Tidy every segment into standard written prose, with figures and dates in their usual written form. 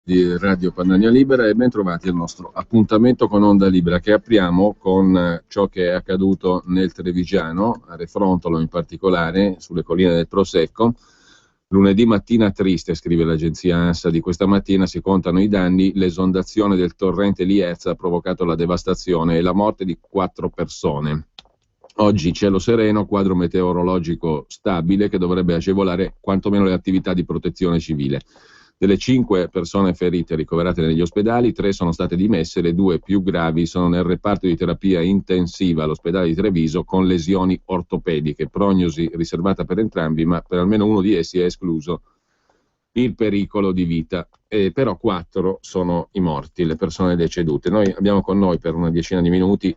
di Radio Padania Libera e ben trovati al nostro appuntamento con Onda Libera, che apriamo con ciò che è accaduto nel Trevigiano, a Refrontolo in particolare, sulle colline del Prosecco. Lunedì mattina triste, scrive l'agenzia ANSA di questa mattina, si contano i danni, l'esondazione del torrente Liezza ha provocato la devastazione e la morte di 4 persone. Oggi cielo sereno, quadro meteorologico stabile che dovrebbe agevolare quantomeno le attività di protezione civile. Delle 5 persone ferite ricoverate negli ospedali, 3 sono state dimesse, le 2 più gravi sono nel reparto di terapia intensiva all'ospedale di Treviso con lesioni ortopediche, prognosi riservata per entrambi, ma per almeno uno di essi è escluso il pericolo di vita. Però 4 sono i morti, le persone decedute. Noi abbiamo con noi per una decina di minuti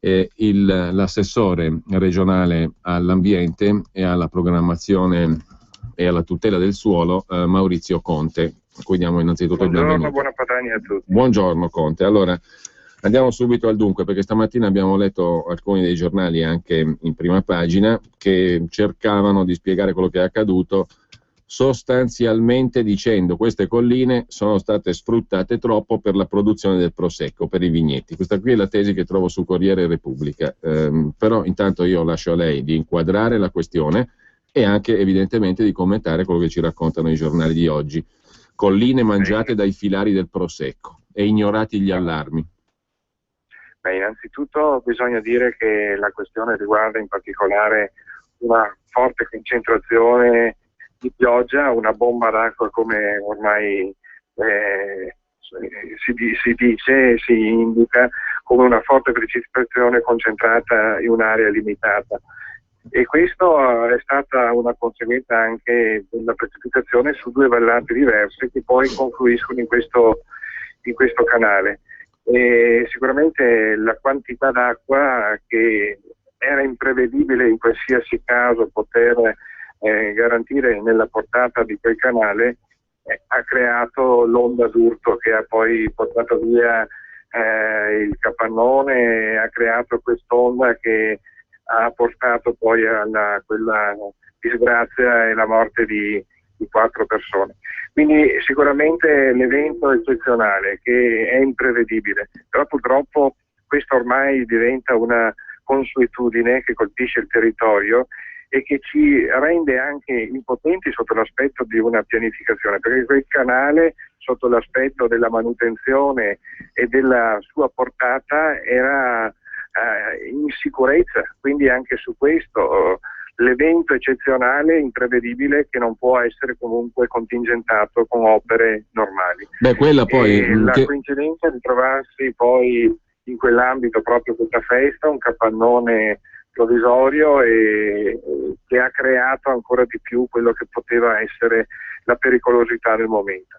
l'assessore regionale all'ambiente e alla programmazione e alla tutela del suolo, Maurizio Conte, a cui diamo innanzitutto il benvenuto. Buona Padania a tutti. Buongiorno Conte. Allora, andiamo subito al dunque, perché stamattina abbiamo letto alcuni dei giornali anche in prima pagina che cercavano di spiegare quello che è accaduto, sostanzialmente dicendo queste colline sono state sfruttate troppo per la produzione del prosecco, per i vigneti. Questa qui è la tesi che trovo sul Corriere Repubblica, però intanto io lascio a lei di inquadrare la questione e anche evidentemente di commentare quello che ci raccontano i giornali di oggi. Colline mangiate dai filari del prosecco e ignorati gli allarmi. Innanzitutto bisogna dire che la questione riguarda in particolare una forte concentrazione di pioggia, una bomba d'acqua come ormai si dice, si indica come una forte precipitazione concentrata in un'area limitata. E questo è stata una conseguenza anche della precipitazione su 2 vallate diverse che poi confluiscono in questo canale. E sicuramente la quantità d'acqua, che era imprevedibile in qualsiasi caso poter garantire nella portata di quel canale, ha creato l'onda d'urto che ha poi portato via il capannone, ha creato quest'onda che ha portato poi a quella disgrazia e la morte di 4 persone. Quindi sicuramente l'evento è eccezionale, che è imprevedibile, però purtroppo questo ormai diventa una consuetudine che colpisce il territorio e che ci rende anche impotenti sotto l'aspetto di una pianificazione, perché quel canale sotto l'aspetto della manutenzione e della sua portata era in sicurezza, quindi anche su questo l'evento eccezionale, imprevedibile, che non può essere comunque contingentato con opere normali. Quella poi la coincidenza di trovarsi poi in quell'ambito proprio questa festa, un capannone provvisorio e che ha creato ancora di più quello che poteva essere la pericolosità del momento.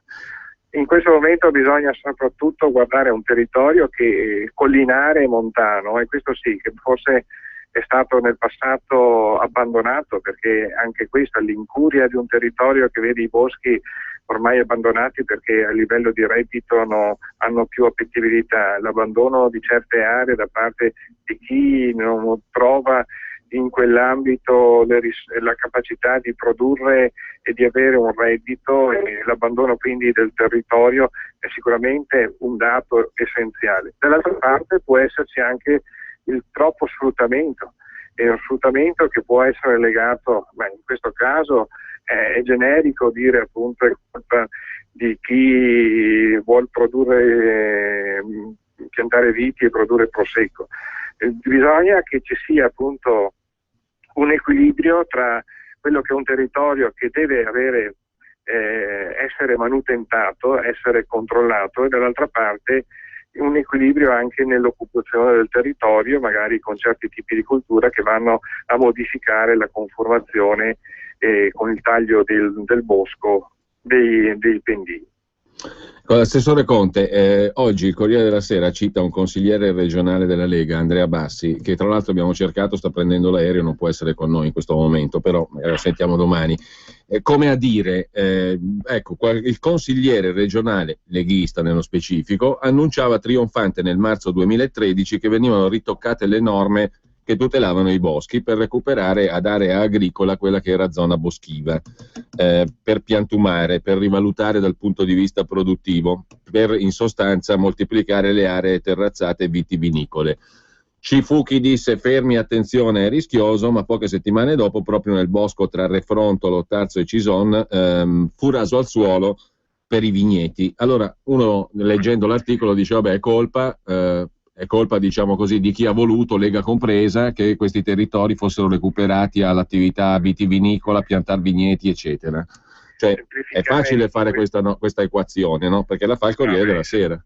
In questo momento bisogna soprattutto guardare a un territorio che è collinare e montano, e questo sì, che forse è stato nel passato abbandonato, perché anche questa, l'incuria di un territorio che vede i boschi ormai abbandonati perché a livello di reddito hanno più appetibilità, l'abbandono di certe aree da parte di chi non trova in quell'ambito la capacità di produrre e di avere un reddito, e l'abbandono quindi del territorio è sicuramente un dato essenziale. Dall'altra parte può esserci anche il troppo sfruttamento, e un sfruttamento che può essere legato, in questo caso è generico dire appunto è colpa di chi vuol produrre, piantare viti e produrre prosecco. Bisogna che ci sia appunto un equilibrio tra quello che è un territorio che deve avere essere manutentato, essere controllato, e dall'altra parte un equilibrio anche nell'occupazione del territorio, magari con certi tipi di cultura che vanno a modificare la conformazione con il taglio del bosco dei pendii. Assessore Conte, oggi il Corriere della Sera cita un consigliere regionale della Lega, Andrea Bassi, che tra l'altro abbiamo cercato, sta prendendo l'aereo, non può essere con noi in questo momento, però lo sentiamo domani. Come a dire, il consigliere regionale leghista nello specifico annunciava trionfante nel marzo 2013 che venivano ritoccate le norme che tutelavano i boschi per recuperare ad area agricola quella che era zona boschiva, per piantumare, per rivalutare dal punto di vista produttivo, per in sostanza moltiplicare le aree terrazzate vitivinicole. Ci fu chi disse fermi, attenzione, è rischioso, ma poche settimane dopo, proprio nel bosco tra Refrontolo, Tarso e Cison, fu raso al suolo per i vigneti. Allora uno, leggendo l'articolo, dice vabbè, è colpa, diciamo così, di chi ha voluto, Lega compresa, che questi territori fossero recuperati all'attività vitivinicola, piantare vigneti, eccetera. Cioè è facile fare questa equazione, no? Perché la fa il Corriere della Sera.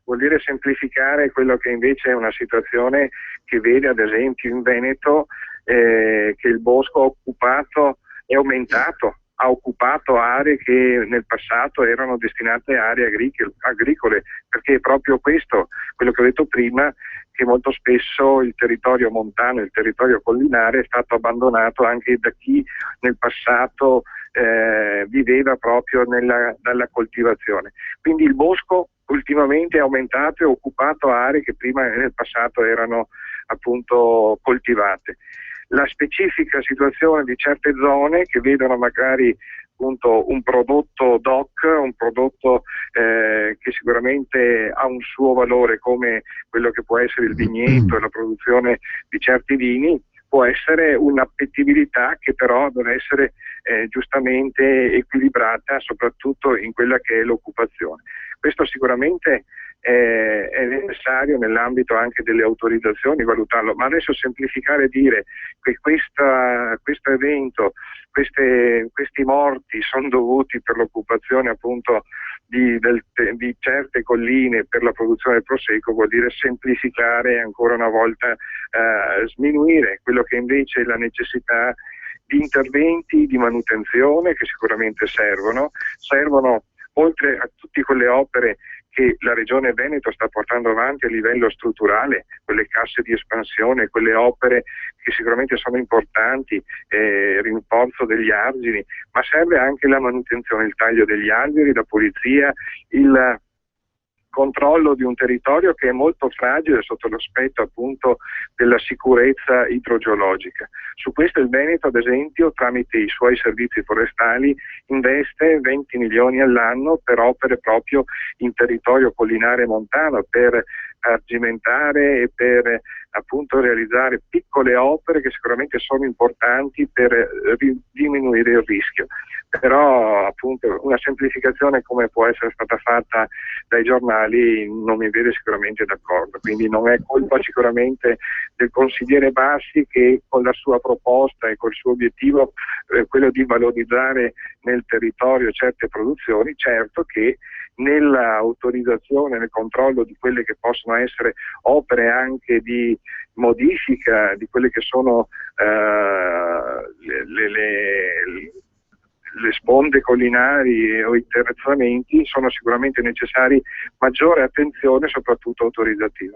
Vuol dire semplificare quello che invece è una situazione che vede ad esempio in Veneto che il bosco occupato è aumentato, ha occupato aree che nel passato erano destinate a aree agricole, perché è proprio questo, quello che ho detto prima, che molto spesso il territorio montano, il territorio collinare è stato abbandonato anche da chi nel passato viveva proprio dalla coltivazione. Quindi il bosco ultimamente è aumentato e ha occupato aree che prima nel passato erano appunto coltivate. La specifica situazione di certe zone che vedono magari appunto un prodotto DOC, un prodotto che sicuramente ha un suo valore come quello che può essere il vigneto e la produzione di certi vini, può essere un'appetibilità che però deve essere giustamente equilibrata soprattutto in quella che è l'occupazione. Questo sicuramente è necessario nell'ambito anche delle autorizzazioni valutarlo, ma adesso semplificare e dire che questo evento, questi morti sono dovuti per l'occupazione appunto di certe colline per la produzione del prosecco, vuol dire semplificare ancora una volta, sminuire quello che invece è la necessità di interventi di manutenzione che sicuramente servono oltre a tutte quelle opere che la Regione Veneto sta portando avanti a livello strutturale, quelle casse di espansione, quelle opere che sicuramente sono importanti, rinforzo degli argini, ma serve anche la manutenzione, il taglio degli alberi, la pulizia, il controllo di un territorio che è molto fragile sotto l'aspetto appunto della sicurezza idrogeologica. Su questo il Veneto, ad esempio, tramite i suoi servizi forestali investe 20 milioni all'anno per opere proprio in territorio collinare e montano, per argimentare e per appunto realizzare piccole opere che sicuramente sono importanti per diminuire il rischio. Però appunto una semplificazione come può essere stata fatta dai giornali non mi vede sicuramente d'accordo, quindi non è colpa sicuramente del consigliere Bassi, che con la sua proposta e col suo obiettivo quello di valorizzare nel territorio certe produzioni, certo che nell'autorizzazione, nel controllo di quelle che possono essere opere anche di modifica di quelle che sono le sponde collinari o i terrazzamenti, sono sicuramente necessari maggiore attenzione, soprattutto autorizzativa.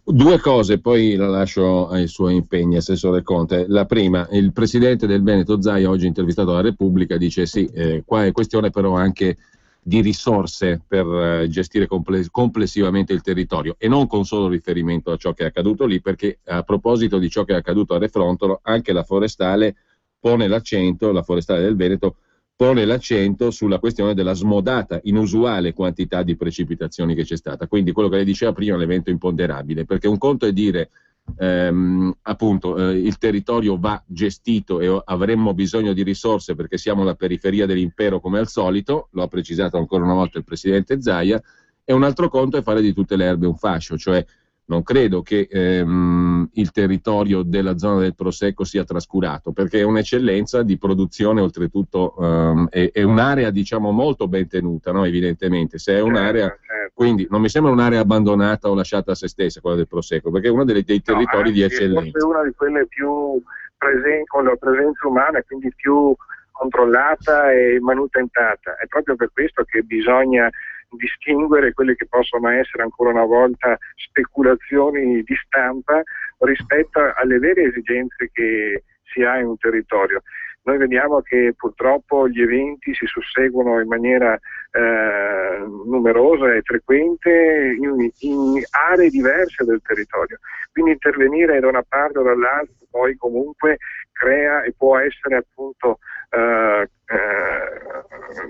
Due cose, poi la lascio ai suoi impegni, Assessore Conte. La prima, il presidente del Veneto Zaia, oggi intervistato alla Repubblica, dice sì, qua è questione però anche di risorse per gestire complessivamente il territorio, e non con solo riferimento a ciò che è accaduto lì, perché a proposito di ciò che è accaduto a Refrontolo, anche la forestale del Veneto pone l'accento sulla questione della smodata, inusuale quantità di precipitazioni che c'è stata. Quindi quello che lei diceva prima è un evento imponderabile, perché un conto è dire il territorio va gestito e avremmo bisogno di risorse perché siamo la periferia dell'impero come al solito, lo ha precisato ancora una volta il presidente Zaia, e un altro conto è fare di tutte le erbe un fascio, cioè non credo che il territorio della zona del Prosecco sia trascurato, perché è un'eccellenza di produzione, oltretutto è un'area diciamo molto ben tenuta, no? Evidentemente, se è un'area, quindi non mi sembra un'area abbandonata o lasciata a se stessa quella del Prosecco, perché è uno dei territori di eccellenza. È una di quelle più con la presenza umana, quindi più controllata e manutentata. È proprio per questo che bisogna distinguere quelle che possono essere ancora una volta speculazioni di stampa rispetto alle vere esigenze che si ha in un territorio. Noi vediamo che purtroppo gli eventi si susseguono in maniera numerosa e frequente in aree diverse del territorio. Quindi intervenire da una parte o dall'altra poi comunque crea e può essere appunto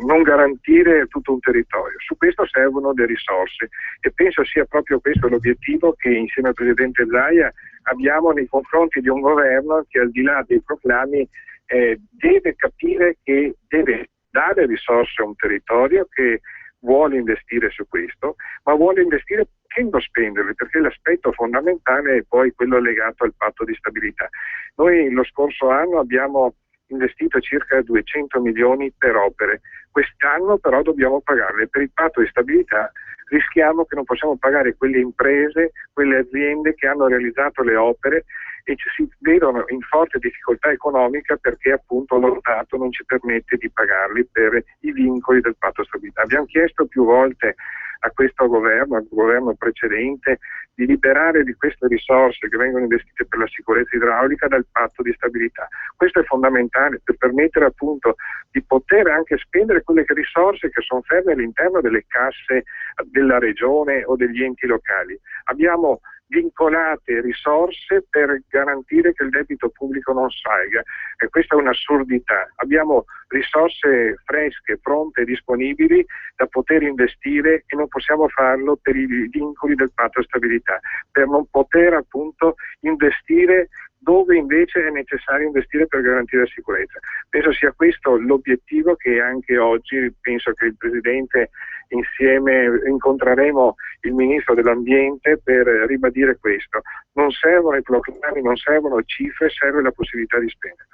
non garantire tutto un territorio. Su questo servono le risorse e penso sia proprio questo l'obiettivo che insieme al Presidente Zaia abbiamo nei confronti di un governo che, al di là dei proclami, deve capire che deve dare risorse a un territorio che vuole investire su questo, ma vuole investire potendo spenderle, perché l'aspetto fondamentale è poi quello legato al patto di stabilità. Noi lo scorso anno abbiamo investito circa 200 milioni per opere, quest'anno però dobbiamo pagarle. Per il patto di stabilità rischiamo che non possiamo pagare quelle imprese, quelle aziende che hanno realizzato le opere e ci si vedono in forte difficoltà economica perché appunto lo Stato non ci permette di pagarli per i vincoli del patto di stabilità. Abbiamo chiesto più volte a questo governo, al governo precedente, di liberare di queste risorse che vengono investite per la sicurezza idraulica dal patto di stabilità. Questo è fondamentale per permettere appunto di poter anche spendere quelle risorse che sono ferme all'interno delle casse della regione o degli enti locali. Abbiamo vincolate risorse per garantire che il debito pubblico non salga, e questa è un'assurdità. Abbiamo risorse fresche, pronte, disponibili da poter investire e non possiamo farlo per i vincoli del patto di stabilità, per non poter appunto investire dove invece è necessario investire per garantire la sicurezza. Penso sia questo l'obiettivo che anche oggi penso che il Presidente insieme incontreremo il Ministro dell'Ambiente per ribadire questo. Non servono i proclami, non servono cifre, serve la possibilità di spendere.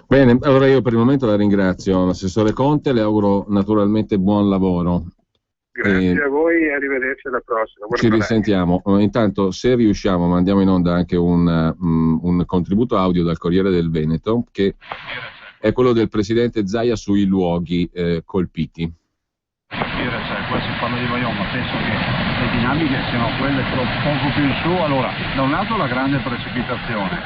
Bene, allora io per il momento la ringrazio, l'assessore Conte, le auguro naturalmente buon lavoro. Grazie a voi e arrivederci alla prossima. Ci risentiamo. Intanto, se riusciamo, mandiamo in onda anche un contributo audio dal Corriere del Veneto, che è quello del Presidente Zaia sui luoghi colpiti. Qua si parla di Vajont, ma penso che le dinamiche siano quelle poco più in su. Allora, da un lato la grande precipitazione,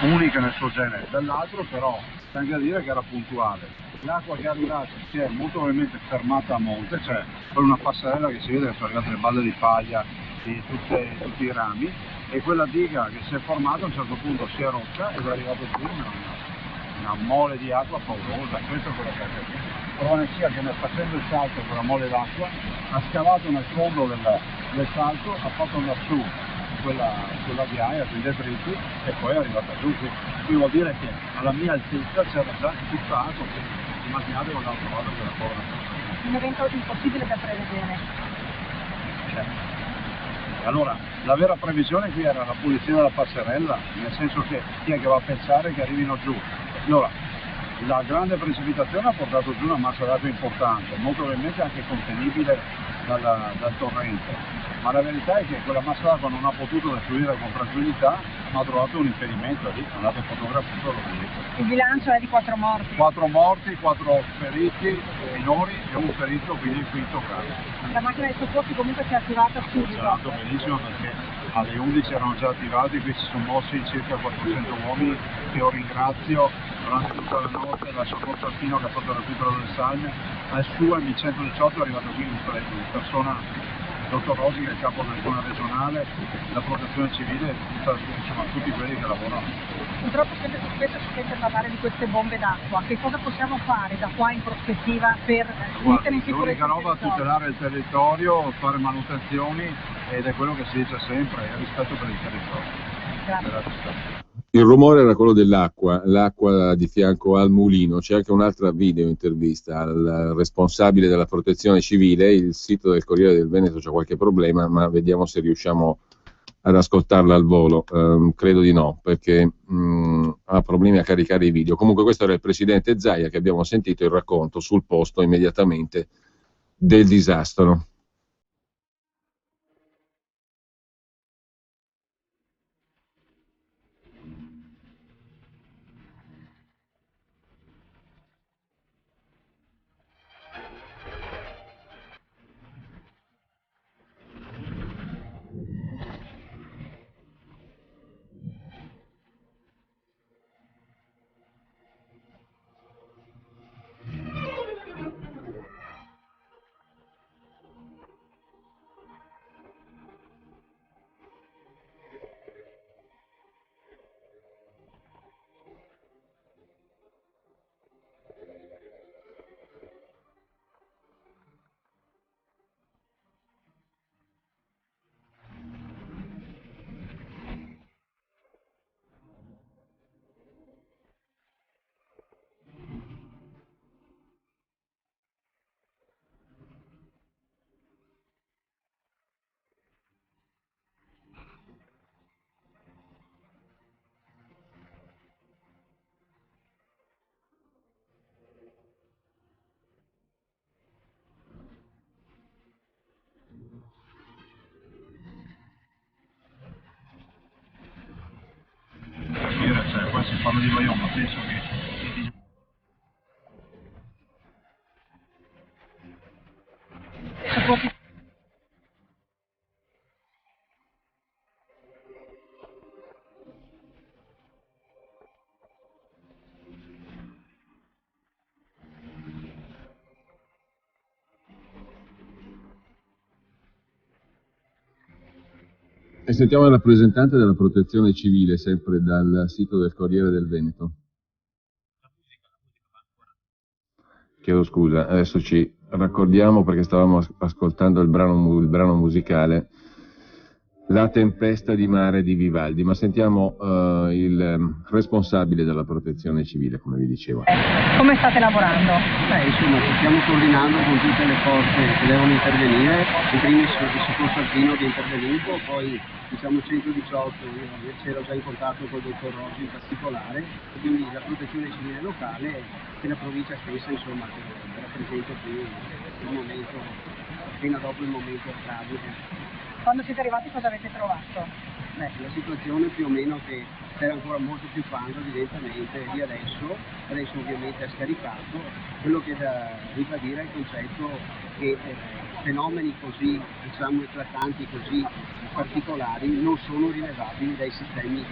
unica nel suo genere, dall'altro però c'è anche da dire che era puntuale. L'acqua che è arrivata si è molto probabilmente fermata a monte, cioè per una passerella che si vede che sono arrivate le balle di paglia di tutti i rami, e quella diga che si è formata a un certo punto si è rotta ed è arrivata giù una mole di acqua paurosa. Questo è quello che è accaduto. Prova ne sia che facendo il salto con la mole d'acqua ha scavato nel fondo del salto, ha fatto andare su quella ghiaia, sui detriti, e poi è arrivata giù. Qui vuol dire che alla mia altezza c'era già buttato, quindi immaginate quando hanno trovato quella povera persona. Un evento impossibile da prevedere. Allora, la vera previsione qui era la pulizia della passerella, nel senso che chi è che va a pensare che arrivino giù? Allora, la grande precipitazione ha portato giù una massa d'acqua importante, molto probabilmente anche contenibile dal torrente, ma la verità è che quella massa d'acqua non ha potuto defluire con tranquillità, ma ha trovato un impedimento lì, andate a fotografare, lo vedete. Il bilancio è di 4 morti. 4 morti, 4 feriti minori e un ferito, quindi il quinto grave. La macchina dei soccorsi comunque si è attivata Ha subito. funzionato benissimo perché alle 11 erano già attivati, qui si sono mossi circa 400 uomini che io ringrazio durante tutta la notte, la soccorso alpino che ha fatto il recupero delle salme. Al suo M118 è arrivato qui in persona, il dottor Rosi che è il capo della zona regionale, la protezione civile, insomma tutti quelli che lavorano. Purtroppo sempre più spesso si sente parlare di queste bombe d'acqua. Che cosa possiamo fare da qua in prospettiva per mettere in sicurezza l'unica roba è tutelare il territorio, fare manutenzioni, ed è quello che si dice sempre, il rispetto per il territorio. Grazie. Il rumore era quello dell'acqua, l'acqua di fianco al mulino. C'è anche un'altra video intervista al responsabile della protezione civile. Il sito del Corriere del Veneto c'ha qualche problema, ma vediamo se riusciamo ad ascoltarla al volo. Credo di no, perché ha problemi a caricare i video. Comunque questo era il Presidente Zaia, che abbiamo sentito il racconto sul posto immediatamente del disastro. penso che E sentiamo il rappresentante della Protezione Civile, sempre dal sito del Corriere del Veneto. Chiedo scusa, adesso ci raccordiamo perché stavamo ascoltando il brano musicale La tempesta di mare di Vivaldi, ma sentiamo il responsabile della Protezione Civile, come vi dicevo. Come state lavorando? Insomma, ci stiamo coordinando con tutte le forze che devono intervenire, in primis il soccorso alpino che è intervenuto, poi diciamo 118, io c'ero già in contatto con il dottor Rossi in particolare, e quindi la protezione civile locale e la provincia stessa, insomma, che rappresenta qui il momento, appena dopo il momento tragico. Quando siete arrivati cosa avete trovato? La situazione più o meno che c'era ancora molto più fango evidentemente di adesso ovviamente è scaricato, quello che da ribadire è il concetto che fenomeni così diciamo eclatanti, così particolari non sono rilevabili dai sistemi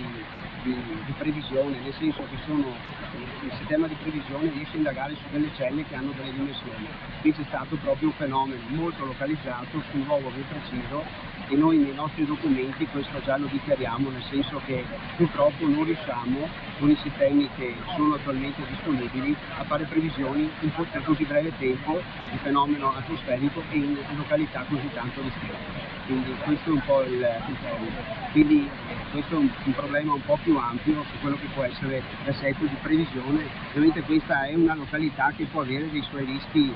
di previsione, nel senso che il sistema di previsione riesce a indagare su delle celle che hanno delle dimensioni. Qui c'è stato proprio un fenomeno molto localizzato su un luogo ben preciso e noi nei nostri documenti questo già lo dichiariamo, nel senso che purtroppo non riusciamo con i sistemi che sono attualmente disponibili a fare previsioni in così breve tempo di fenomeno atmosferico e in località così tanto distinte. Quindi questo è un po' il tema. Quindi questo è un problema un po' più ampio su quello che può essere l'assetto di previsione. Ovviamente questa è una località che può avere dei suoi rischi,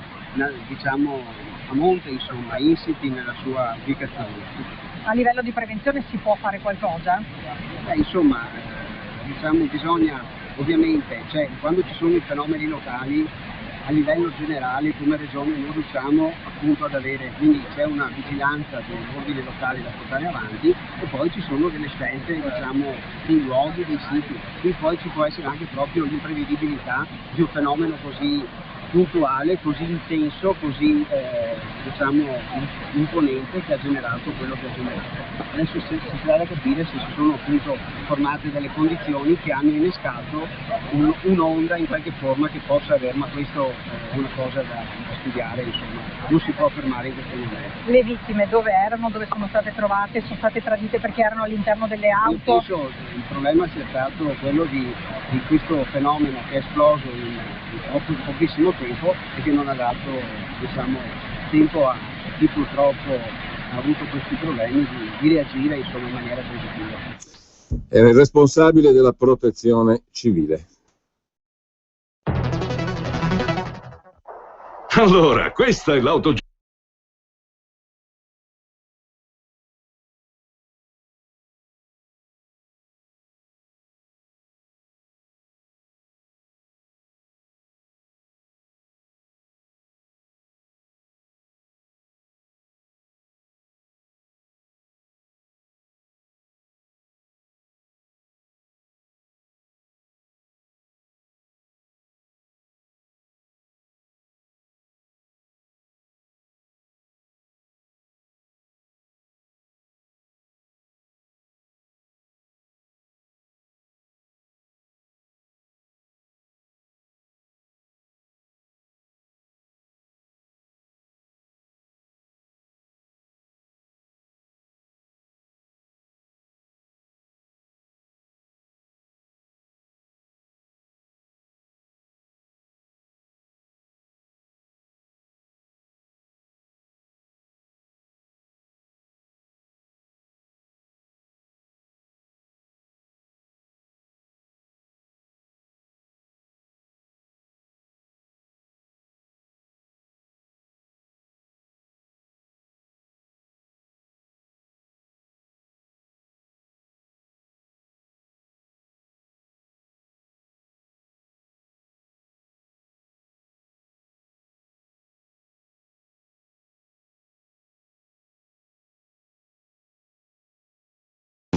diciamo, a monte, insomma, insiti nella sua ubicazione. A livello di prevenzione si può fare qualcosa? Insomma, diciamo, bisogna ovviamente, quando ci sono i fenomeni locali, a livello generale come regione non riusciamo appunto ad avere, quindi c'è una vigilanza dell'ordine locale da portare avanti e poi ci sono delle scelte, diciamo, dei luoghi, dei siti, e poi ci può essere anche proprio l'imprevedibilità di un fenomeno così puntuale, così intenso, così diciamo imponente che ha generato quello che ha generato. Adesso si sarà da capire se si sono appunto formate delle condizioni che hanno innescato un'onda in qualche forma che possa avere, ma questo è una cosa da studiare, insomma, non si può fermare in questo momento. Le vittime dove erano, dove sono state trovate, sono state tradite perché erano all'interno delle auto? Io penso il problema sia stato quello di questo fenomeno che è esploso in pochissimo tempo e che non ha dato, diciamo, tempo a chi purtroppo ha avuto questi problemi di reagire, insomma, in maniera positiva. Era il responsabile della Protezione Civile. Allora, questa è l'auto.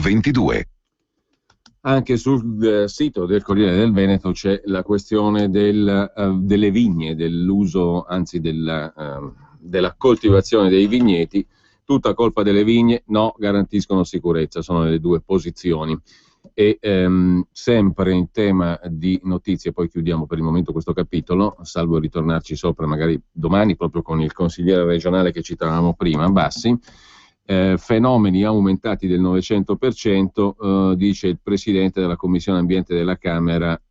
Ventidue. Anche sul sito del Corriere del Veneto c'è la questione delle vigne, dell'uso, anzi della coltivazione dei vigneti. Tutta colpa delle vigne? No, garantiscono sicurezza, sono le due posizioni. E sempre in tema di notizie, poi chiudiamo per il momento questo capitolo, salvo ritornarci sopra magari domani proprio con il consigliere regionale che citavamo prima, Bassi. Fenomeni aumentati del 900%, dice il presidente della Commissione Ambiente della Camera,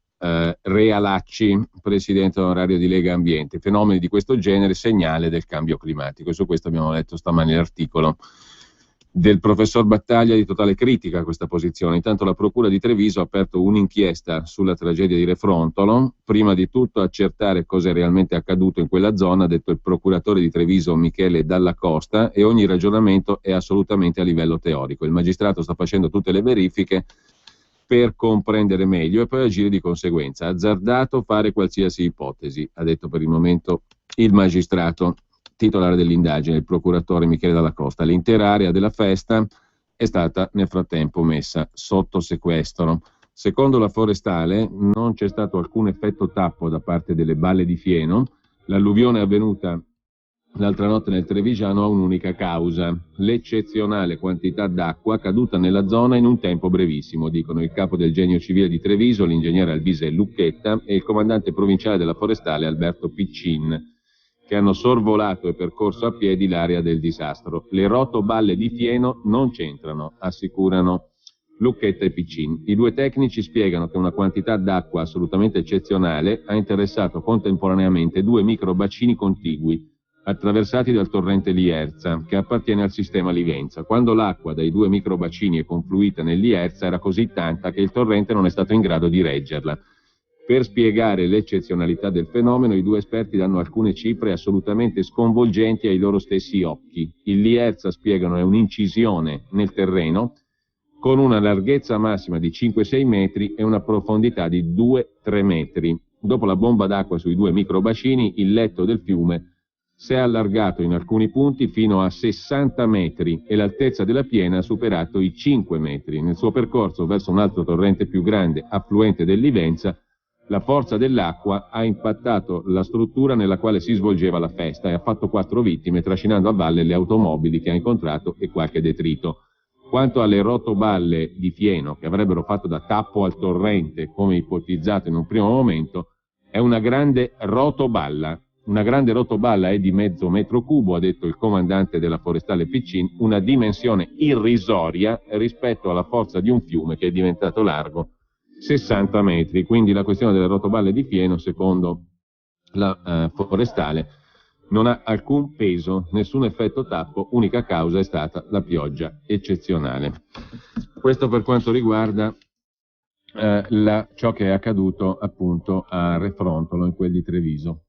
Realacci, presidente onorario di Lega Ambiente. Fenomeni di questo genere, segnale del cambio climatico. E su questo abbiamo letto stamani l'articolo del professor Battaglia, di totale critica a questa posizione. Intanto la Procura di Treviso ha aperto un'inchiesta sulla tragedia di Refrontolo, prima di tutto accertare cosa è realmente accaduto in quella zona, ha detto il procuratore di Treviso Michele Dalla Costa, e ogni ragionamento è assolutamente a livello teorico. Il magistrato sta facendo tutte le verifiche per comprendere meglio e poi agire di conseguenza. Azzardato fare qualsiasi ipotesi, ha detto per il momento il magistrato titolare dell'indagine, il procuratore Michele Dalla Costa. L'intera area della festa è stata nel frattempo messa sotto sequestro. Secondo la forestale non c'è stato alcun effetto tappo da parte delle balle di fieno. L'alluvione avvenuta l'altra notte nel Trevigiano ha un'unica causa: l'eccezionale quantità d'acqua caduta nella zona in un tempo brevissimo, dicono il capo del Genio Civile di Treviso, l'ingegnere Albise Lucchetta, e il comandante provinciale della forestale Alberto Piccin, che hanno sorvolato e percorso a piedi l'area del disastro. Le rotoballe di fieno non c'entrano, assicurano Lucchetta e Piccin. I due tecnici spiegano che una quantità d'acqua assolutamente eccezionale ha interessato contemporaneamente due microbacini contigui, attraversati dal torrente Lierza, che appartiene al sistema Livenza. Quando l'acqua dai due microbacini è confluita nel Lierza era così tanta che il torrente non è stato in grado di reggerla. Per spiegare l'eccezionalità del fenomeno, i due esperti danno alcune cifre assolutamente sconvolgenti ai loro stessi occhi. Il Lierza, spiegano, è un'incisione nel terreno con una larghezza massima di 5-6 metri e una profondità di 2-3 metri. Dopo la bomba d'acqua sui due microbacini, il letto del fiume si è allargato in alcuni punti fino a 60 metri e l'altezza della piena ha superato i 5 metri. Nel suo percorso verso un altro torrente più grande, affluente del Livenza, la forza dell'acqua ha impattato la struttura nella quale si svolgeva la festa e ha fatto 4 vittime, trascinando a valle le automobili che ha incontrato e qualche detrito. Quanto alle rotoballe di fieno che avrebbero fatto da tappo al torrente, come ipotizzato in un primo momento, è una grande rotoballa. Una grande rotoballa è di mezzo metro cubo, ha detto il comandante della forestale Piccin, una dimensione irrisoria rispetto alla forza di un fiume che è diventato largo 60 metri. Quindi la questione delle rotoballe di fieno, secondo la forestale, non ha alcun peso, nessun effetto tappo, unica causa è stata la pioggia eccezionale. Questo per quanto riguarda ciò che è accaduto appunto a Refrontolo, in quel di Treviso.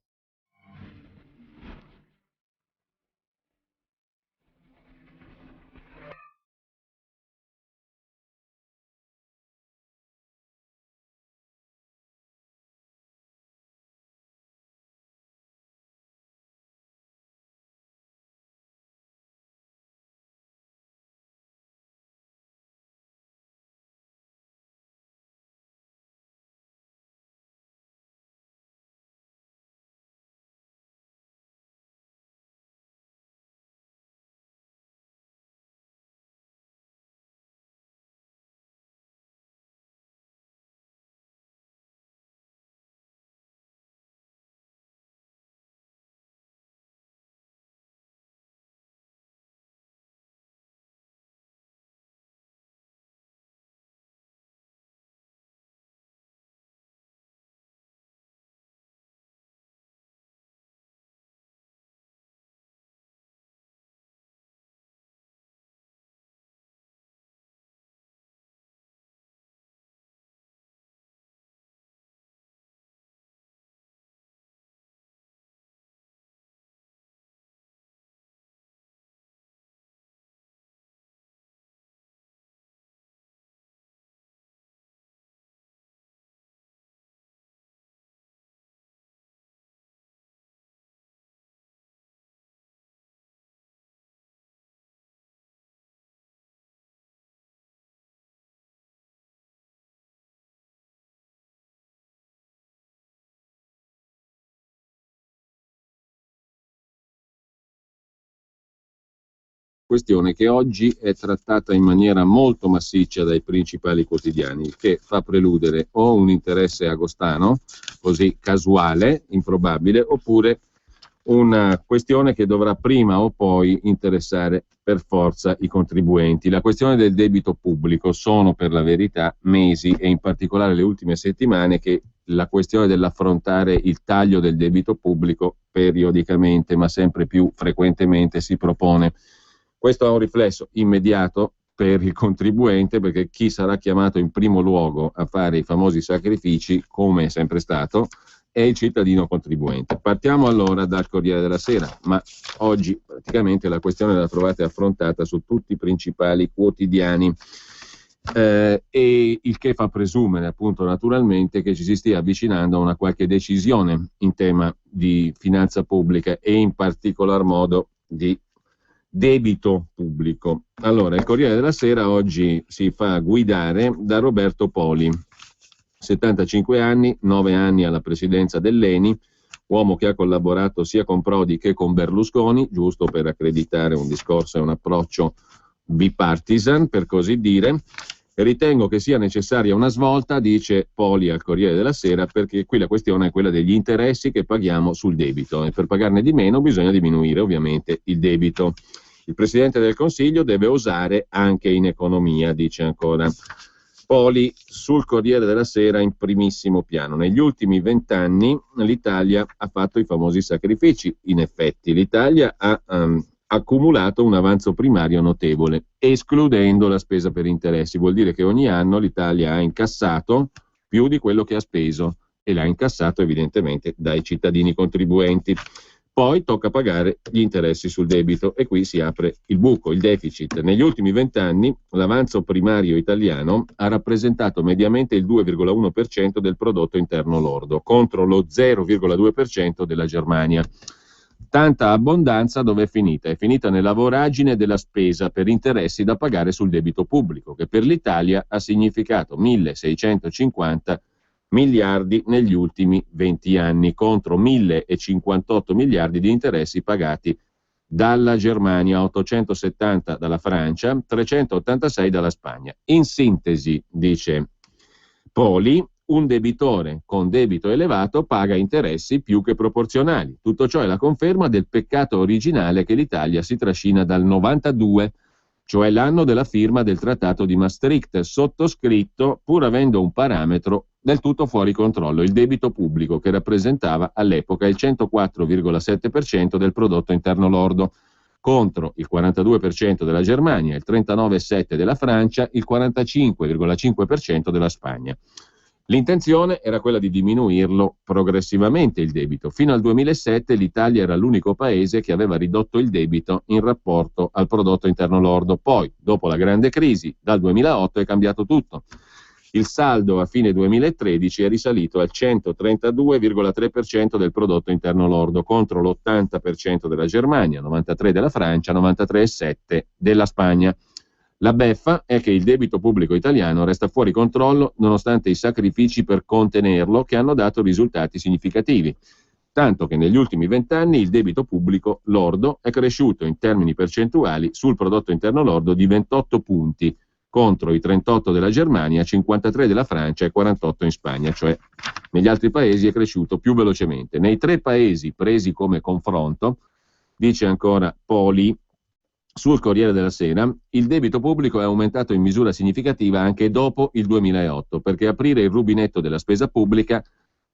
questione che oggi è trattata in maniera molto massiccia dai principali quotidiani, il che fa preludere o un interesse agostano, così casuale, improbabile, oppure una questione che dovrà prima o poi interessare per forza i contribuenti. La questione del debito pubblico sono per la verità mesi, e in particolare le ultime settimane, che la questione dell'affrontare il taglio del debito pubblico periodicamente, ma sempre più frequentemente, si propone. Questo ha un riflesso immediato per il contribuente, perché chi sarà chiamato in primo luogo a fare i famosi sacrifici, come è sempre stato, è il cittadino contribuente. Partiamo allora dal Corriere della Sera, ma oggi praticamente la questione la trovate affrontata su tutti i principali quotidiani, e il che fa presumere, appunto, naturalmente, che ci si stia avvicinando a una qualche decisione in tema di finanza pubblica e in particolar modo di debito pubblico. Allora, il Corriere della Sera oggi si fa guidare da Roberto Poli, 75 anni, 9 anni alla presidenza dell'ENI, uomo che ha collaborato sia con Prodi che con Berlusconi, giusto per accreditare un discorso e un approccio bipartisan, per così dire. Ritengo che sia necessaria una svolta, dice Poli al Corriere della Sera, perché qui la questione è quella degli interessi che paghiamo sul debito, e per pagarne di meno bisogna diminuire ovviamente il debito. Il Presidente del Consiglio deve osare anche in economia, dice ancora Poli sul Corriere della Sera in primissimo piano. Negli ultimi 20 anni l'Italia ha fatto i famosi sacrifici. In effetti l'Italia ha accumulato un avanzo primario notevole, escludendo la spesa per interessi. Vuol dire che ogni anno l'Italia ha incassato più di quello che ha speso, e l'ha incassato evidentemente dai cittadini contribuenti. Poi tocca pagare gli interessi sul debito, e qui si apre il buco, il deficit. Negli ultimi 20 anni l'avanzo primario italiano ha rappresentato mediamente il 2,1% del prodotto interno lordo, contro lo 0,2% della Germania. Tanta abbondanza dove è finita? È finita nella voragine della spesa per interessi da pagare sul debito pubblico, che per l'Italia ha significato 1.650 miliardi negli ultimi 20 anni, contro 1.058 miliardi di interessi pagati dalla Germania, 870 dalla Francia, 386 dalla Spagna. In sintesi, dice Poli, un debitore con debito elevato paga interessi più che proporzionali. Tutto ciò è la conferma del peccato originale che l'Italia si trascina dal 92, cioè l'anno della firma del Trattato di Maastricht, sottoscritto pur avendo un parametro del tutto fuori controllo, il debito pubblico, che rappresentava all'epoca il 104,7% del prodotto interno lordo, contro il 42% della Germania, il 39,7% della Francia, il 45,5% della Spagna. L'intenzione era quella di diminuirlo progressivamente il debito. Fino al 2007 l'Italia era l'unico paese che aveva ridotto il debito in rapporto al prodotto interno lordo. Poi, dopo la grande crisi, dal 2008 è cambiato tutto. Il saldo a fine 2013 è risalito al 132,3% del prodotto interno lordo, contro l'80% della Germania, 93% della Francia, 93,7% della Spagna. La beffa è che il debito pubblico italiano resta fuori controllo nonostante i sacrifici per contenerlo, che hanno dato risultati significativi. Tanto che negli ultimi 20 anni il debito pubblico lordo è cresciuto in termini percentuali sul prodotto interno lordo di 28 punti, contro i 38 della Germania, 53 della Francia e 48 in Spagna, cioè negli altri paesi è cresciuto più velocemente. Nei 3 paesi presi come confronto, dice ancora Poli sul Corriere della Sera, il debito pubblico è aumentato in misura significativa anche dopo il 2008, perché aprire il rubinetto della spesa pubblica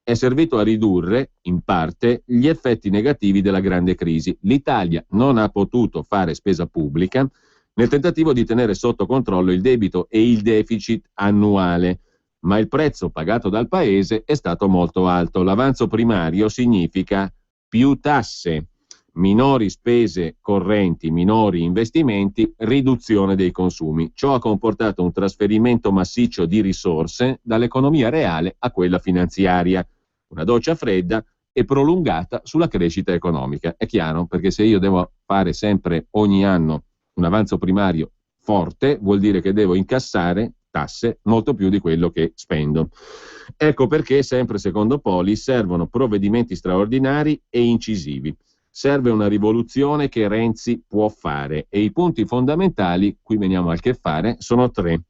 è servito a ridurre, in parte, gli effetti negativi della grande crisi. L'Italia non ha potuto fare spesa pubblica nel tentativo di tenere sotto controllo il debito e il deficit annuale, ma il prezzo pagato dal Paese è stato molto alto. L'avanzo primario significa più tasse, minori spese correnti, minori investimenti, riduzione dei consumi. Ciò ha comportato un trasferimento massiccio di risorse dall'economia reale a quella finanziaria, una doccia fredda e prolungata sulla crescita economica. È chiaro, perché se io devo fare sempre ogni anno un avanzo primario forte, vuol dire che devo incassare tasse molto più di quello che spendo. Ecco perché, sempre secondo Poli, servono provvedimenti straordinari e incisivi. Serve una rivoluzione che Renzi può fare e i punti fondamentali, qui veniamo al che fare, sono 3.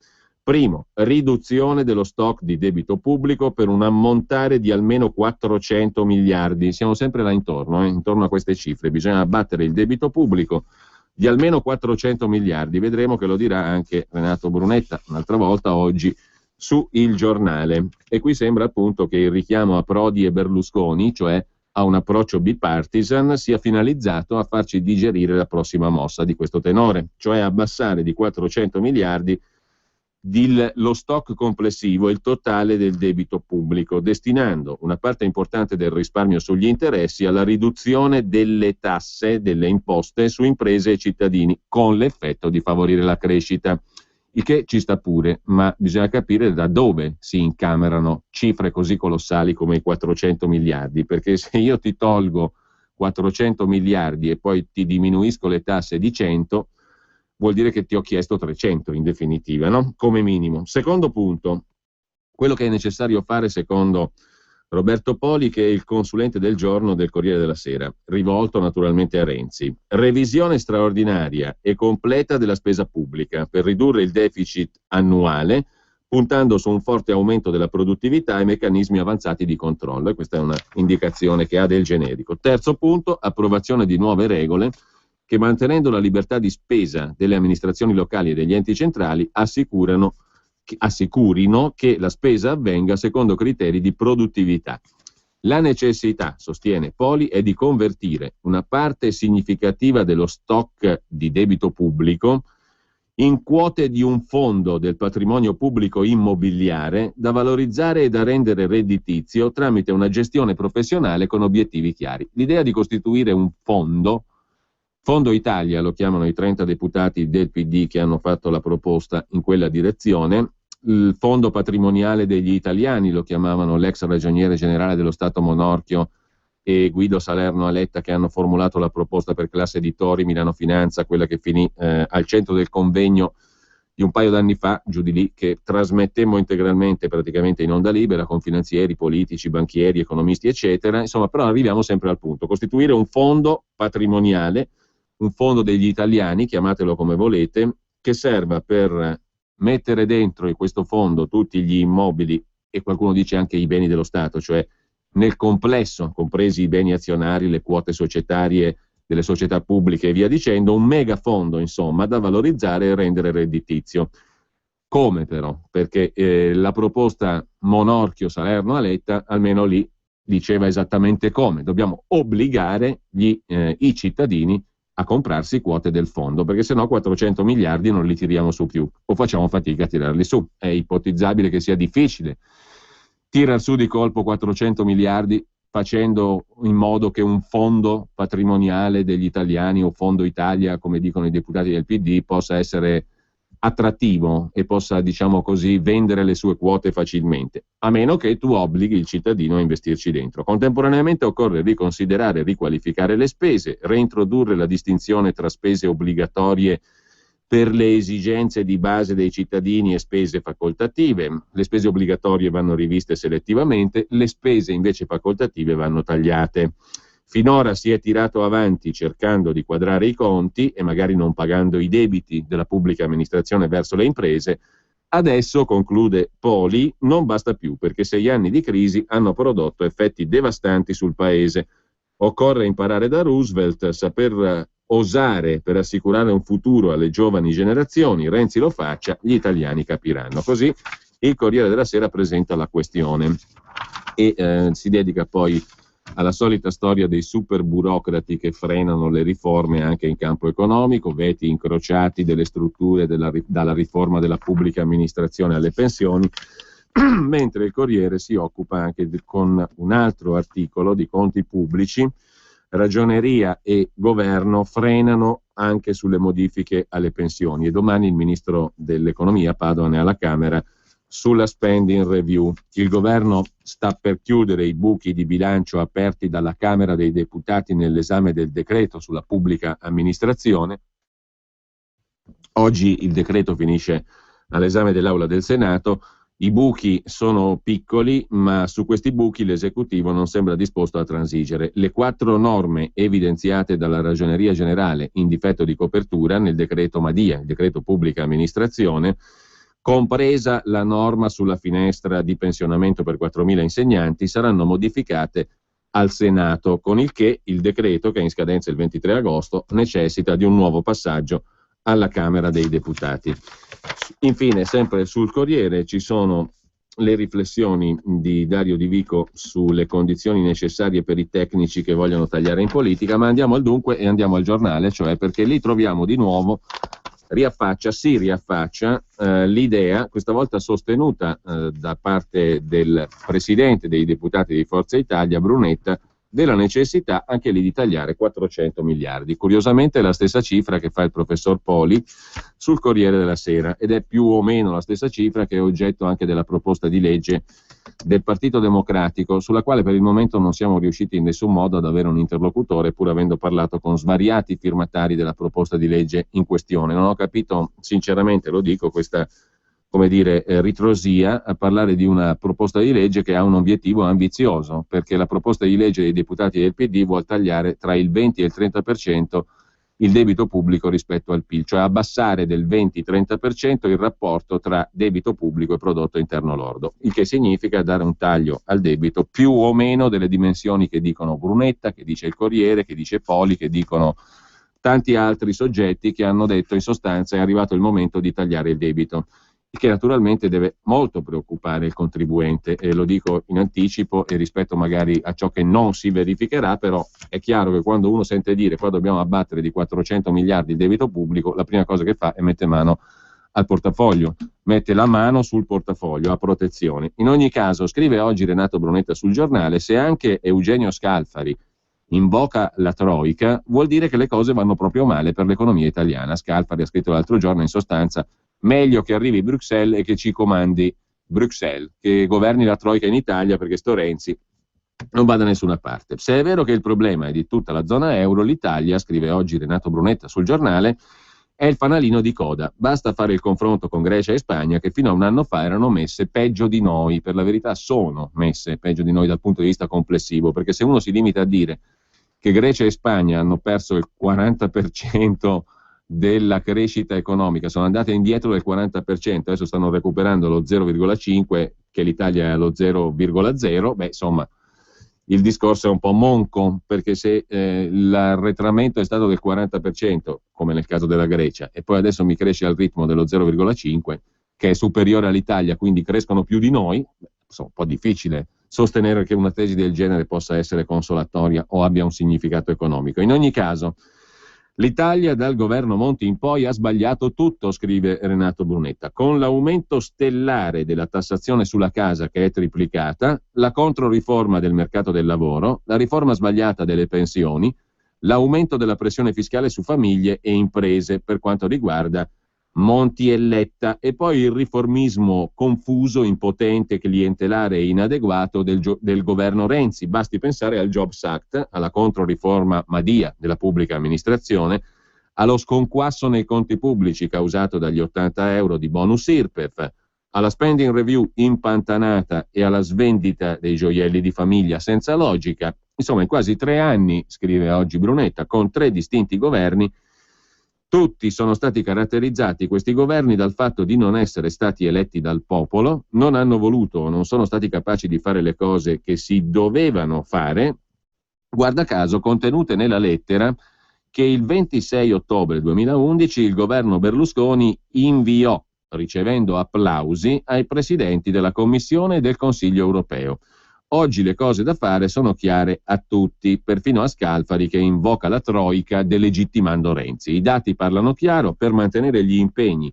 Primo, riduzione dello stock di debito pubblico per un ammontare di almeno 400 miliardi. Siamo sempre là intorno a queste cifre. Bisogna abbattere il debito pubblico di almeno 400 miliardi. Vedremo che lo dirà anche Renato Brunetta un'altra volta oggi su Il Giornale. E qui sembra appunto che il richiamo a Prodi e Berlusconi, cioè a un approccio bipartisan, sia finalizzato a farci digerire la prossima mossa di questo tenore, cioè abbassare di 400 miliardi lo stock complessivo, il totale del debito pubblico, destinando una parte importante del risparmio sugli interessi alla riduzione delle tasse, delle imposte su imprese e cittadini, con l'effetto di favorire la crescita. Il che ci sta pure, ma bisogna capire da dove si incamerano cifre così colossali come i 400 miliardi, perché se io ti tolgo 400 miliardi e poi ti diminuisco le tasse di 100, vuol dire che ti ho chiesto 300 in definitiva, no? Come minimo. Secondo punto, quello che è necessario fare secondo Roberto Poli, che è il consulente del giorno del Corriere della Sera, rivolto naturalmente a Renzi. Revisione straordinaria e completa della spesa pubblica per ridurre il deficit annuale, puntando su un forte aumento della produttività e meccanismi avanzati di controllo. E questa è una indicazione che ha del generico. Terzo punto, approvazione di nuove regole che, mantenendo la libertà di spesa delle amministrazioni locali e degli enti centrali, assicurino che la spesa avvenga secondo criteri di produttività. La necessità, sostiene Poli, è di convertire una parte significativa dello stock di debito pubblico in quote di un fondo del patrimonio pubblico immobiliare da valorizzare e da rendere redditizio tramite una gestione professionale con obiettivi chiari. L'idea di costituire un Fondo Italia, lo chiamano i 30 deputati del PD che hanno fatto la proposta in quella direzione, il fondo patrimoniale degli italiani, lo chiamavano l'ex ragioniere generale dello Stato Monorchio e Guido Salerno Aletta, che hanno formulato la proposta per Classe Editori, Milano Finanza, quella che finì al centro del convegno di un paio d'anni fa, giù di lì, che trasmettemmo integralmente praticamente in onda libera con finanzieri, politici, banchieri, economisti, eccetera. Insomma, però arriviamo sempre al punto: costituire un fondo patrimoniale, un fondo degli italiani, chiamatelo come volete, che serva per mettere dentro in questo fondo tutti gli immobili e qualcuno dice anche i beni dello Stato, cioè nel complesso, compresi i beni azionari, le quote societarie delle società pubbliche e via dicendo, un megafondo insomma da valorizzare e rendere redditizio. Come però? Perché la proposta Monorchio Salerno Aletta almeno lì diceva esattamente come: dobbiamo obbligare i cittadini a comprarsi quote del fondo, perché sennò 400 miliardi non li tiriamo su più, o facciamo fatica a tirarli su. È ipotizzabile che sia difficile tirar su di colpo 400 miliardi facendo in modo che un fondo patrimoniale degli italiani, o Fondo Italia, come dicono i deputati del PD, possa essere attrattivo e possa, diciamo così, vendere le sue quote facilmente, a meno che tu obblighi il cittadino a investirci dentro. Contemporaneamente occorre riconsiderare e riqualificare le spese, reintrodurre la distinzione tra spese obbligatorie per le esigenze di base dei cittadini e spese facoltative. Le spese obbligatorie vanno riviste selettivamente, le spese invece facoltative vanno tagliate. Finora si è tirato avanti cercando di quadrare i conti e magari non pagando i debiti della pubblica amministrazione verso le imprese. Adesso, conclude Poli, non basta più, perché 6 anni di crisi hanno prodotto effetti devastanti sul paese. Occorre imparare da Roosevelt, saper osare per assicurare un futuro alle giovani generazioni. Renzi lo faccia, gli italiani capiranno. Così il Corriere della Sera presenta la questione e si dedica poi alla solita storia dei super burocrati che frenano le riforme anche in campo economico, veti incrociati delle strutture dalla riforma della pubblica amministrazione alle pensioni, mentre il Corriere si occupa anche con un altro articolo di conti pubblici. Ragioneria e governo frenano anche sulle modifiche alle pensioni, e domani il ministro dell'economia Padoan è alla Camera sulla spending review. Il governo sta per chiudere i buchi di bilancio aperti dalla Camera dei Deputati nell'esame del decreto sulla pubblica amministrazione. Oggi il decreto finisce all'esame dell'Aula del Senato. I buchi sono piccoli, ma su questi buchi l'esecutivo non sembra disposto a transigere. Le 4 norme evidenziate dalla Ragioneria Generale in difetto di copertura nel decreto Madia, il decreto pubblica amministrazione, compresa la norma sulla finestra di pensionamento per 4.000 insegnanti, saranno modificate al Senato, con il che il decreto, che è in scadenza il 23 agosto, necessita di un nuovo passaggio alla Camera dei Deputati. Infine, sempre sul Corriere, ci sono le riflessioni di Dario Di Vico sulle condizioni necessarie per i tecnici che vogliono tagliare in politica, ma andiamo al dunque e andiamo al Giornale, cioè perché lì troviamo di nuovo, riaffaccia l'idea, questa volta sostenuta da parte del presidente dei deputati di Forza Italia, Brunetta, della necessità anche lì di tagliare 400 miliardi. Curiosamente è la stessa cifra che fa il professor Poli sul Corriere della Sera, ed è più o meno la stessa cifra che è oggetto anche della proposta di legge del Partito Democratico, sulla quale per il momento non siamo riusciti in nessun modo ad avere un interlocutore, pur avendo parlato con svariati firmatari della proposta di legge in questione. Non ho capito, sinceramente lo dico, questa ritrosia a parlare di una proposta di legge che ha un obiettivo ambizioso, perché la proposta di legge dei deputati del PD vuol tagliare tra il 20 e il 30% il debito pubblico rispetto al PIL, cioè abbassare del 20-30% il rapporto tra debito pubblico e prodotto interno lordo, il che significa dare un taglio al debito più o meno delle dimensioni che dicono Brunetta, che dice il Corriere, che dice Poli, che dicono tanti altri soggetti che hanno detto in sostanza è arrivato il momento di tagliare il debito, che naturalmente deve molto preoccupare il contribuente, e lo dico in anticipo e rispetto magari a ciò che non si verificherà, però è chiaro che quando uno sente dire qua dobbiamo abbattere di 400 miliardi il debito pubblico, la prima cosa che fa è mette mano al portafoglio, mette la mano sul portafoglio a protezione. In ogni caso, scrive oggi Renato Brunetta sul Giornale, se anche Eugenio Scalfari invoca la Troica, vuol dire che le cose vanno proprio male per l'economia italiana. Scalfari ha scritto l'altro giorno in sostanza: meglio che arrivi Bruxelles e che ci comandi Bruxelles, che governi la Troica in Italia, perché sto Renzi non va da nessuna parte. Se è vero che il problema è di tutta la zona euro, l'Italia, scrive oggi Renato Brunetta sul Giornale, è il fanalino di coda. Basta fare il confronto con Grecia e Spagna, che fino a un anno fa erano messe peggio di noi. Per la verità sono messe peggio di noi dal punto di vista complessivo, perché se uno si limita a dire che Grecia e Spagna hanno perso il 40% della crescita economica, sono andate indietro del 40%, adesso stanno recuperando lo 0,5%, che l'Italia è allo 0,0%, beh insomma il discorso è un po' monco, perché se l'arretramento è stato del 40%, come nel caso della Grecia, e poi adesso mi cresce al ritmo dello 0,5%, che è superiore all'Italia, quindi crescono più di noi, insomma, un po' difficile sostenere che una tesi del genere possa essere consolatoria o abbia un significato economico. In ogni caso, l'Italia dal governo Monti in poi ha sbagliato tutto, scrive Renato Brunetta, con l'aumento stellare della tassazione sulla casa che è triplicata, la controriforma del mercato del lavoro, la riforma sbagliata delle pensioni, l'aumento della pressione fiscale su famiglie e imprese per quanto riguarda Monti e Letta, e poi il riformismo confuso, impotente, clientelare e inadeguato del governo Renzi. Basti pensare al Jobs Act, alla controriforma Madia della pubblica amministrazione, allo sconquasso nei conti pubblici causato dagli 80 euro di bonus IRPEF, alla spending review impantanata e alla svendita dei gioielli di famiglia senza logica. Insomma, in quasi 3 anni, scrive oggi Brunetta, con 3 distinti governi, tutti sono stati caratterizzati, questi governi, dal fatto di non essere stati eletti dal popolo, non hanno voluto o non sono stati capaci di fare le cose che si dovevano fare, guarda caso contenute nella lettera che il 26 ottobre 2011 il governo Berlusconi inviò, ricevendo applausi, ai presidenti della Commissione e del Consiglio europeo. Oggi le cose da fare sono chiare a tutti, perfino a Scalfari che invoca la Troica delegittimando Renzi. I dati parlano chiaro: per mantenere gli impegni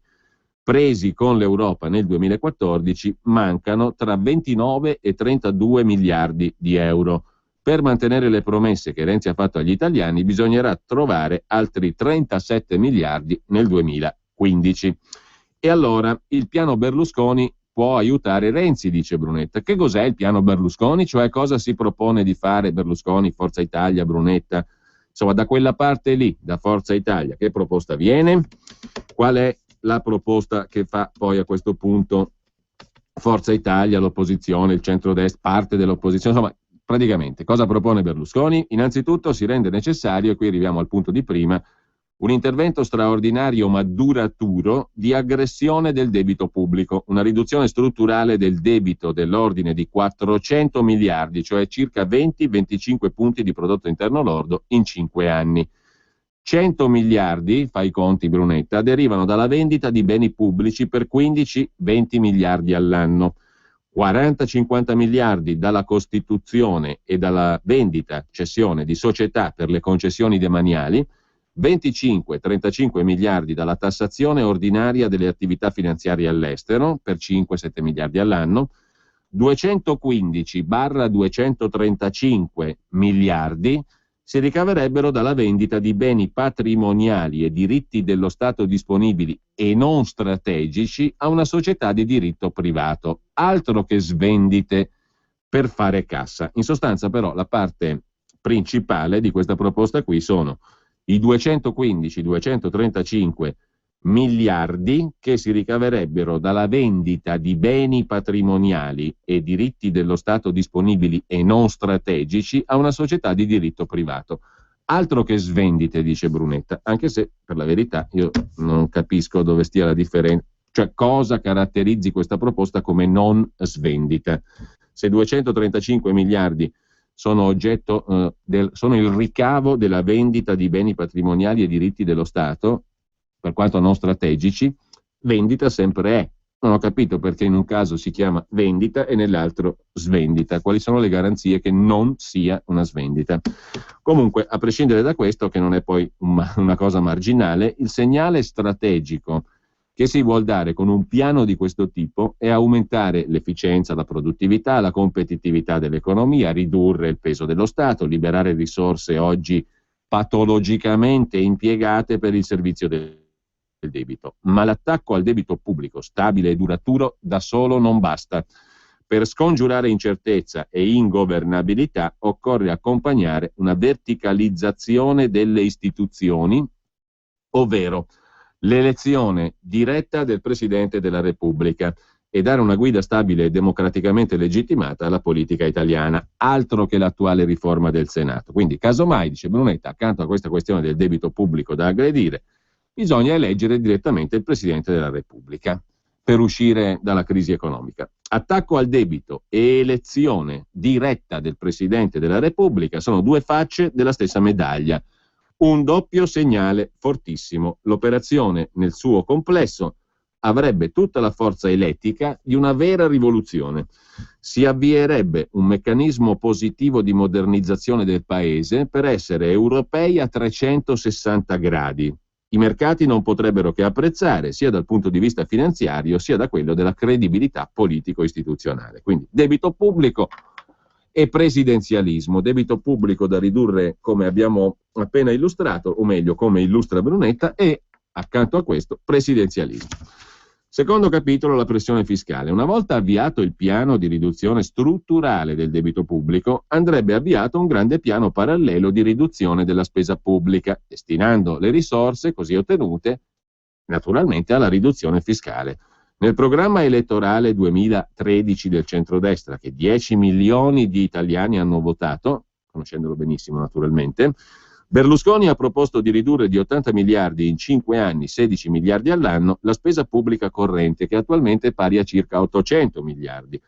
presi con l'Europa nel 2014 mancano tra 29 e 32 miliardi di euro. Per mantenere le promesse che Renzi ha fatto agli italiani bisognerà trovare altri 37 miliardi nel 2015. E allora il piano Berlusconi può aiutare Renzi, dice Brunetta. Che cos'è il piano Berlusconi? Cioè cosa si propone di fare Berlusconi, Forza Italia, Brunetta? Insomma, da quella parte lì, da Forza Italia, che proposta viene? Qual è la proposta che fa poi a questo punto Forza Italia, l'opposizione, il centrodestra, parte dell'opposizione, insomma, praticamente cosa propone Berlusconi? Innanzitutto si rende necessario, e qui arriviamo al punto di prima, un intervento straordinario ma duraturo di aggressione del debito pubblico, una riduzione strutturale del debito dell'ordine di 400 miliardi, cioè circa 20-25 punti di prodotto interno lordo in 5 anni. 100 miliardi, fai i conti Brunetta, derivano dalla vendita di beni pubblici per 15-20 miliardi all'anno. 40-50 miliardi dalla costituzione e dalla vendita, cessione di società per le concessioni demaniali, 25-35 miliardi dalla tassazione ordinaria delle attività finanziarie all'estero per 5-7 miliardi all'anno, 215-235 miliardi si ricaverebbero dalla vendita di beni patrimoniali e diritti dello Stato disponibili e non strategici a una società di diritto privato, altro che svendite per fare cassa. In sostanza però la parte principale di questa proposta qui sono i 215-235 miliardi che si ricaverebbero dalla vendita di beni patrimoniali e diritti dello Stato disponibili e non strategici a una società di diritto privato. Altro che svendite, dice Brunetta, anche se per la verità io non capisco dove stia la differenza, cioè cosa caratterizzi questa proposta come non svendita. Se 235 miliardi sono oggetto sono il ricavo della vendita di beni patrimoniali e diritti dello Stato, per quanto non strategici, vendita sempre è. Non ho capito perché in un caso si chiama vendita e nell'altro svendita. Quali sono le garanzie che non sia una svendita? Comunque, a prescindere da questo, che non è poi una cosa marginale, il segnale strategico che si vuol dare con un piano di questo tipo è aumentare l'efficienza, la produttività, la competitività dell'economia, ridurre il peso dello Stato, liberare risorse oggi patologicamente impiegate per il servizio del debito. Ma l'attacco al debito pubblico stabile e duraturo da solo non basta. Per scongiurare incertezza e ingovernabilità occorre accompagnare una verticalizzazione delle istituzioni, ovvero l'elezione diretta del Presidente della Repubblica e dare una guida stabile e democraticamente legittimata alla politica italiana, altro che l'attuale riforma del Senato. Quindi, casomai, dice Brunetta, accanto a questa questione del debito pubblico da aggredire, bisogna eleggere direttamente il Presidente della Repubblica per uscire dalla crisi economica. Attacco al debito e elezione diretta del Presidente della Repubblica sono due facce della stessa medaglia. Un doppio segnale fortissimo. L'operazione nel suo complesso avrebbe tutta la forza elettrica di una vera rivoluzione. Si avvierebbe un meccanismo positivo di modernizzazione del Paese per essere europei a 360 gradi. I mercati non potrebbero che apprezzare sia dal punto di vista finanziario sia da quello della credibilità politico-istituzionale. Quindi debito pubblico e presidenzialismo, debito pubblico da ridurre come abbiamo appena illustrato, o meglio come illustra Brunetta, e accanto a questo presidenzialismo. Secondo capitolo, la pressione fiscale. Una volta avviato il piano di riduzione strutturale del debito pubblico, andrebbe avviato un grande piano parallelo di riduzione della spesa pubblica, destinando le risorse così ottenute naturalmente alla riduzione fiscale. Nel programma elettorale 2013 del centrodestra, che 10 milioni di italiani hanno votato, conoscendolo benissimo naturalmente, Berlusconi ha proposto di ridurre di 80 miliardi in 5 anni, 16 miliardi all'anno, la spesa pubblica corrente, che attualmente è pari a circa 800 miliardi,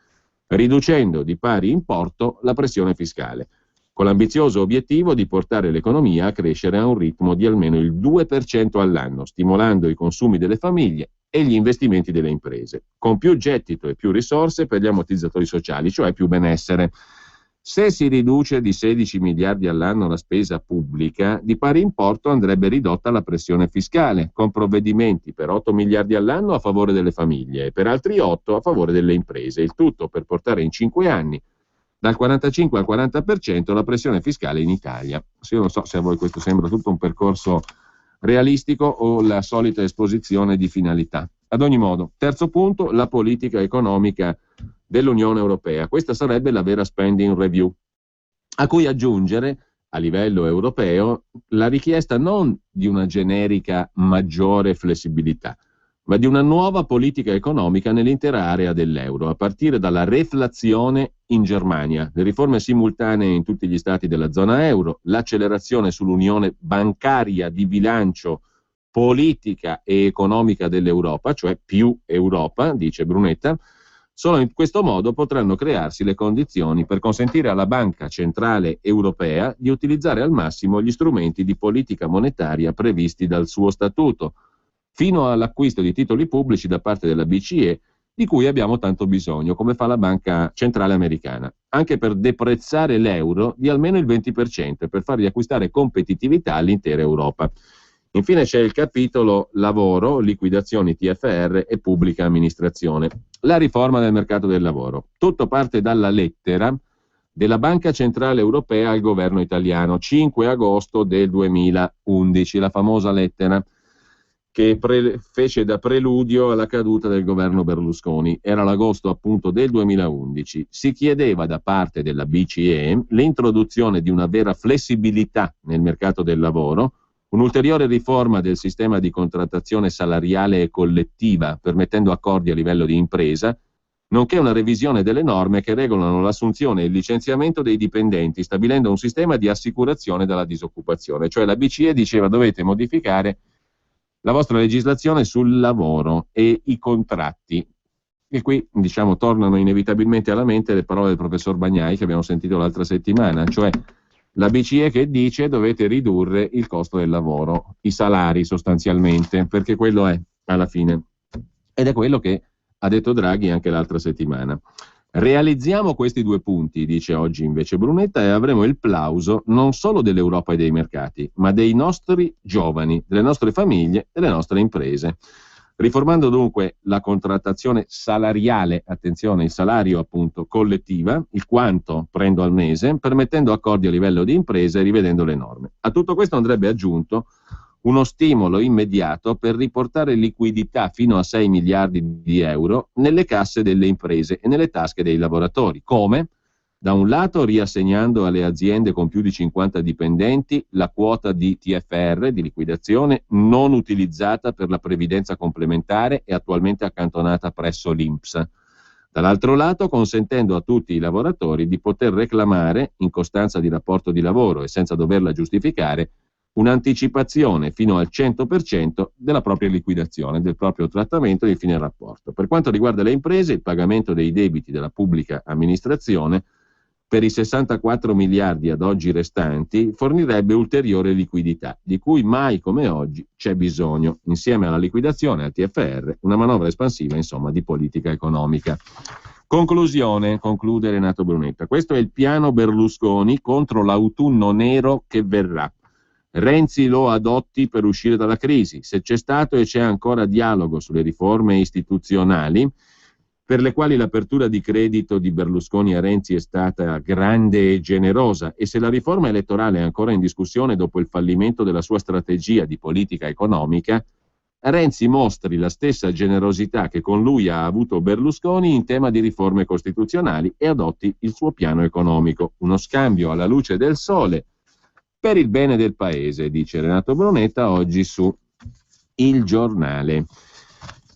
riducendo di pari importo la pressione fiscale, con l'ambizioso obiettivo di portare l'economia a crescere a un ritmo di almeno il 2% all'anno, stimolando i consumi delle famiglie e gli investimenti delle imprese, con più gettito e più risorse per gli ammortizzatori sociali, cioè più benessere. Se si riduce di 16 miliardi all'anno la spesa pubblica, di pari importo andrebbe ridotta la pressione fiscale, con provvedimenti per 8 miliardi all'anno a favore delle famiglie e per altri 8 a favore delle imprese, il tutto per portare in 5 anni dal 45 al 40% la pressione fiscale in Italia. Io non so se a voi questo sembra tutto un percorso realistico o la solita esposizione di finalità. Ad ogni modo, terzo punto, la politica economica dell'Unione Europea. Questa sarebbe la vera spending review, a cui aggiungere a livello europeo la richiesta non di una generica maggiore flessibilità, ma di una nuova politica economica nell'intera area dell'euro, a partire dalla reflazione in Germania, le riforme simultanee in tutti gli stati della zona euro, l'accelerazione sull'unione bancaria, di bilancio, politica e economica dell'Europa, cioè più Europa, dice Brunetta. Solo in questo modo potranno crearsi le condizioni per consentire alla Banca Centrale Europea di utilizzare al massimo gli strumenti di politica monetaria previsti dal suo statuto, fino all'acquisto di titoli pubblici da parte della BCE, di cui abbiamo tanto bisogno, come fa la Banca Centrale Americana, anche per deprezzare l'euro di almeno il 20% e per far riacquistare competitività all'intera Europa. Infine c'è il capitolo lavoro, liquidazioni TFR e pubblica amministrazione. La riforma del mercato del lavoro. Tutto parte dalla lettera della Banca Centrale Europea al governo italiano, 5 agosto del 2011, la famosa lettera che fece da preludio alla caduta del governo Berlusconi. Era l'agosto appunto del 2011. Si chiedeva da parte della BCE l'introduzione di una vera flessibilità nel mercato del lavoro, un'ulteriore riforma del sistema di contrattazione salariale e collettiva, permettendo accordi a livello di impresa, nonché una revisione delle norme che regolano l'assunzione e il licenziamento dei dipendenti, stabilendo un sistema di assicurazione dalla disoccupazione. Cioè la BCE diceva: dovete modificare la vostra legislazione sul lavoro e i contratti. E qui, diciamo, tornano inevitabilmente alla mente le parole del professor Bagnai che abbiamo sentito l'altra settimana, cioè la BCE che dice dovete ridurre il costo del lavoro, i salari sostanzialmente, perché quello è alla fine. Ed è quello che ha detto Draghi anche l'altra settimana. Realizziamo questi due punti, dice oggi invece Brunetta, e avremo il plauso non solo dell'Europa e dei mercati, ma dei nostri giovani, delle nostre famiglie, delle nostre imprese. Riformando dunque la contrattazione salariale, attenzione, il salario appunto collettiva, il quanto prendo al mese, permettendo accordi a livello di imprese e rivedendo le norme. A tutto questo andrebbe aggiunto uno stimolo immediato per riportare liquidità fino a 6 miliardi di euro nelle casse delle imprese e nelle tasche dei lavoratori. Come? Da un lato riassegnando alle aziende con più di 50 dipendenti la quota di TFR, di liquidazione, non utilizzata per la previdenza complementare e attualmente accantonata presso l'INPS. Dall'altro lato consentendo a tutti i lavoratori di poter reclamare, in costanza di rapporto di lavoro e senza doverla giustificare, un'anticipazione fino al 100% della propria liquidazione, del proprio trattamento di fine rapporto. Per quanto riguarda le imprese, il pagamento dei debiti della pubblica amministrazione per i 64 miliardi ad oggi restanti fornirebbe ulteriore liquidità, di cui mai come oggi c'è bisogno, insieme alla liquidazione, al TFR, una manovra espansiva, insomma, di politica economica. Conclusione, conclude Renato Brunetta. Questo è il piano Berlusconi contro l'autunno nero che verrà. Renzi lo adotti per uscire dalla crisi. Se c'è stato e c'è ancora dialogo sulle riforme istituzionali, per le quali l'apertura di credito di Berlusconi a Renzi è stata grande e generosa, e se la riforma elettorale è ancora in discussione dopo il fallimento della sua strategia di politica economica, Renzi mostri la stessa generosità che con lui ha avuto Berlusconi in tema di riforme costituzionali e adotti il suo piano economico. Uno scambio alla luce del sole per il bene del paese, dice Renato Brunetta oggi su Il Giornale.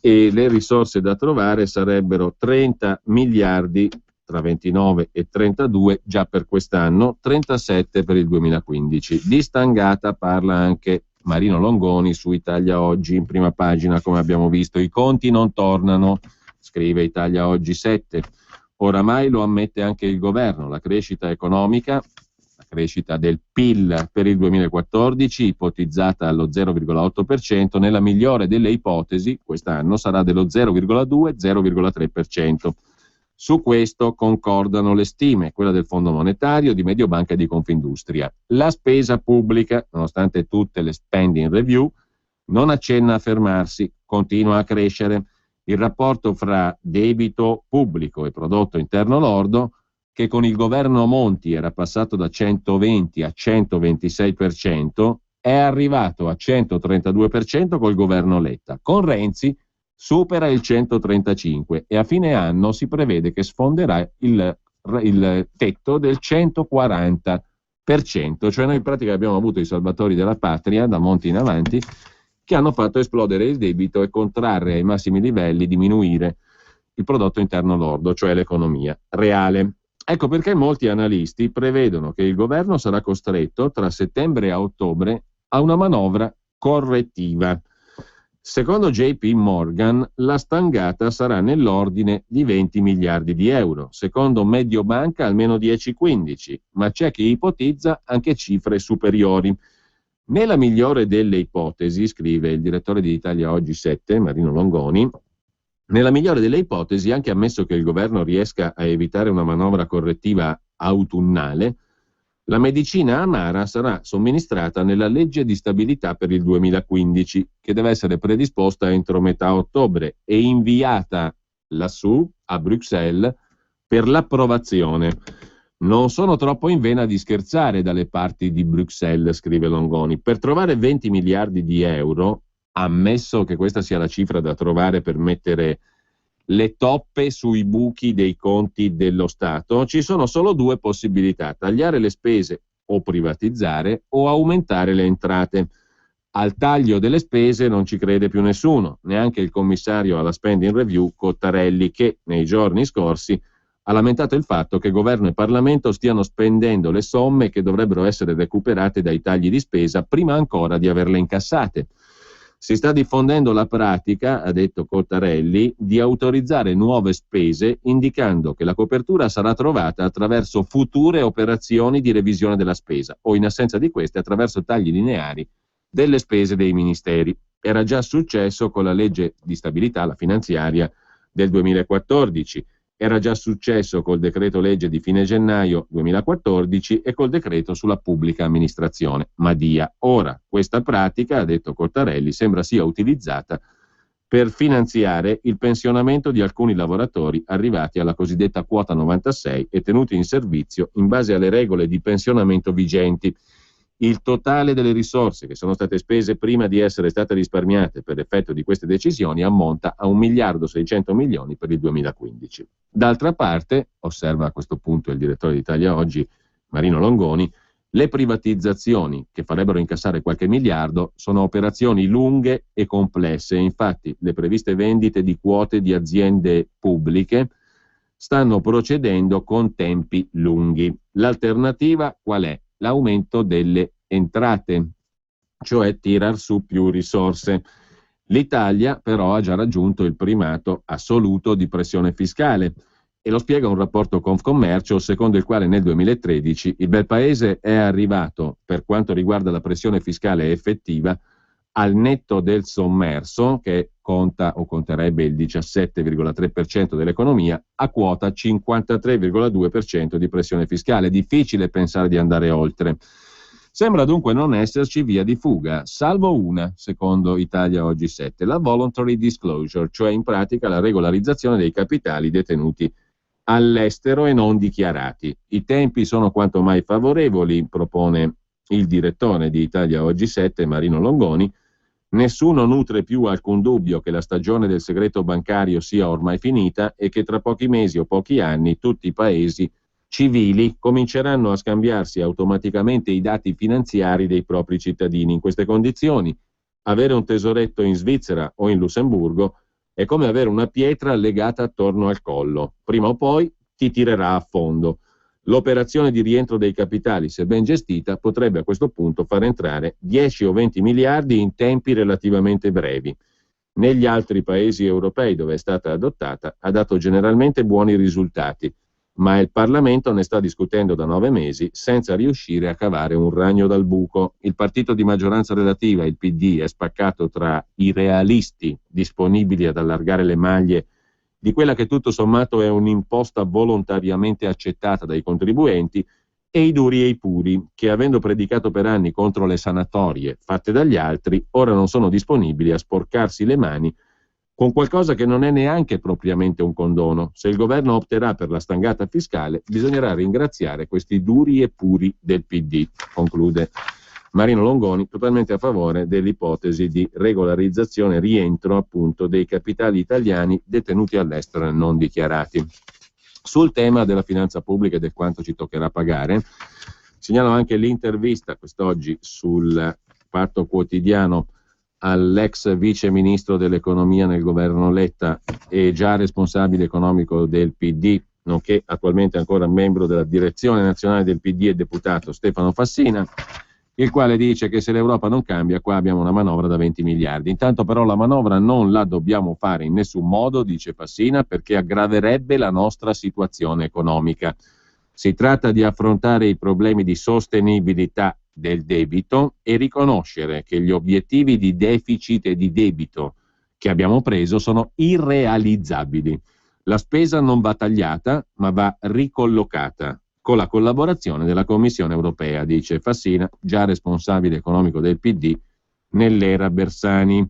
E le risorse da trovare sarebbero 30 miliardi tra 29 e 32 già per quest'anno, 37 per il 2015. Di stangata parla anche Marino Longoni su Italia Oggi, in prima pagina, come abbiamo visto. I conti non tornano, scrive Italia Oggi 7. Oramai lo ammette anche il governo. La crescita economica, la crescita del PIL per il 2014, ipotizzata allo 0,8%, nella migliore delle ipotesi quest'anno sarà dello 0,2-0,3%. Su questo concordano le stime, quella del Fondo Monetario, di Mediobanca e di Confindustria. La spesa pubblica, nonostante tutte le spending review, non accenna a fermarsi, continua a crescere. Il rapporto fra debito pubblico e prodotto interno lordo, che con il governo Monti era passato da 120 a 126%, è arrivato a 132% col governo Letta. Con Renzi supera il 135% e a fine anno si prevede che sfonderà il tetto del 140%. Cioè noi in pratica abbiamo avuto i salvatori della patria, da Monti in avanti, che hanno fatto esplodere il debito e contrarre ai massimi livelli, diminuire il prodotto interno lordo, cioè l'economia reale. Ecco perché molti analisti prevedono che il governo sarà costretto tra settembre e ottobre a una manovra correttiva. Secondo JP Morgan, la stangata sarà nell'ordine di 20 miliardi di euro, secondo Mediobanca almeno 10-15, ma c'è chi ipotizza anche cifre superiori. Nella migliore delle ipotesi, scrive il direttore di Italia Oggi 7, Marino Longoni, nella migliore delle ipotesi, anche ammesso che il governo riesca a evitare una manovra correttiva autunnale, la medicina amara sarà somministrata nella legge di stabilità per il 2015, che deve essere predisposta entro metà ottobre e inviata lassù, a Bruxelles, per l'approvazione. Non sono troppo in vena di scherzare dalle parti di Bruxelles, scrive Longoni. Per trovare 20 miliardi di euro, ammesso che questa sia la cifra da trovare per mettere le toppe sui buchi dei conti dello Stato, ci sono solo due possibilità: tagliare le spese o privatizzare o aumentare le entrate. Al taglio delle spese non ci crede più nessuno, neanche il commissario alla spending review Cottarelli, che nei giorni scorsi ha lamentato il fatto che governo e Parlamento stiano spendendo le somme che dovrebbero essere recuperate dai tagli di spesa prima ancora di averle incassate. Si sta diffondendo la pratica, ha detto Cottarelli, di autorizzare nuove spese indicando che la copertura sarà trovata attraverso future operazioni di revisione della spesa o, in assenza di queste, attraverso tagli lineari delle spese dei ministeri. Era già successo con la legge di stabilità, la finanziaria del 2014. Era già successo col decreto legge di fine gennaio 2014 e col decreto sulla pubblica amministrazione Madia. Ora, questa pratica, ha detto Cottarelli, sembra sia utilizzata per finanziare il pensionamento di alcuni lavoratori arrivati alla cosiddetta quota 96 e tenuti in servizio in base alle regole di pensionamento vigenti. Il totale delle risorse che sono state spese prima di essere state risparmiate per effetto di queste decisioni ammonta a 1.600 milioni per il 2015. D'altra parte, osserva a questo punto il direttore di Italia Oggi, Marino Longoni, le privatizzazioni che farebbero incassare qualche miliardo sono operazioni lunghe e complesse. Infatti, le previste vendite di quote di aziende pubbliche stanno procedendo con tempi lunghi. L'alternativa qual è? L'aumento delle entrate, cioè tirar su più risorse. L'Italia però ha già raggiunto il primato assoluto di pressione fiscale e lo spiega un rapporto Confcommercio secondo il quale nel 2013 il bel paese è arrivato, per quanto riguarda la pressione fiscale effettiva, al netto del sommerso, che conta o conterebbe il 17,3% dell'economia, a quota 53,2% di pressione fiscale. Difficile pensare di andare oltre. Sembra dunque non esserci via di fuga, salvo una, secondo Italia Oggi 7, la voluntary disclosure, cioè in pratica la regolarizzazione dei capitali detenuti all'estero e non dichiarati. I tempi sono quanto mai favorevoli, propone il direttore di Italia Oggi 7, Marino Longoni. Nessuno nutre più alcun dubbio che la stagione del segreto bancario sia ormai finita e che tra pochi mesi o pochi anni tutti i paesi civili cominceranno a scambiarsi automaticamente i dati finanziari dei propri cittadini. In queste condizioni, avere un tesoretto in Svizzera o in Lussemburgo è come avere una pietra legata attorno al collo. Prima o poi ti tirerà a fondo. L'operazione di rientro dei capitali, se ben gestita, potrebbe a questo punto far entrare 10 o 20 miliardi in tempi relativamente brevi. Negli altri paesi europei dove è stata adottata ha dato generalmente buoni risultati, ma il Parlamento ne sta discutendo da 9 mesi senza riuscire a cavare un ragno dal buco. Il partito di maggioranza relativa, il PD, è spaccato tra i realisti disponibili ad allargare le maglie di quella che tutto sommato è un'imposta volontariamente accettata dai contribuenti, e i duri e i puri, che avendo predicato per anni contro le sanatorie fatte dagli altri, ora non sono disponibili a sporcarsi le mani con qualcosa che non è neanche propriamente un condono. Se il governo opterà per la stangata fiscale, bisognerà ringraziare questi duri e puri del PD, conclude Marino Longoni, totalmente a favore dell'ipotesi di regolarizzazione, rientro appunto dei capitali italiani detenuti all'estero e non dichiarati. Sul tema della finanza pubblica e del quanto ci toccherà pagare, segnalo anche l'intervista quest'oggi sul Fatto Quotidiano all'ex vice ministro dell'economia nel governo Letta e già responsabile economico del PD, nonché attualmente ancora membro della direzione nazionale del PD e deputato, Stefano Fassina, il quale dice che se l'Europa non cambia, qua abbiamo una manovra da 20 miliardi. Intanto però la manovra non la dobbiamo fare in nessun modo, dice Fassina, perché aggraverebbe la nostra situazione economica. Si tratta di affrontare i problemi di sostenibilità del debito e riconoscere che gli obiettivi di deficit e di debito che abbiamo preso sono irrealizzabili. La spesa non va tagliata, ma va ricollocata con la collaborazione della Commissione europea, dice Fassina, già responsabile economico del PD nell'era Bersani.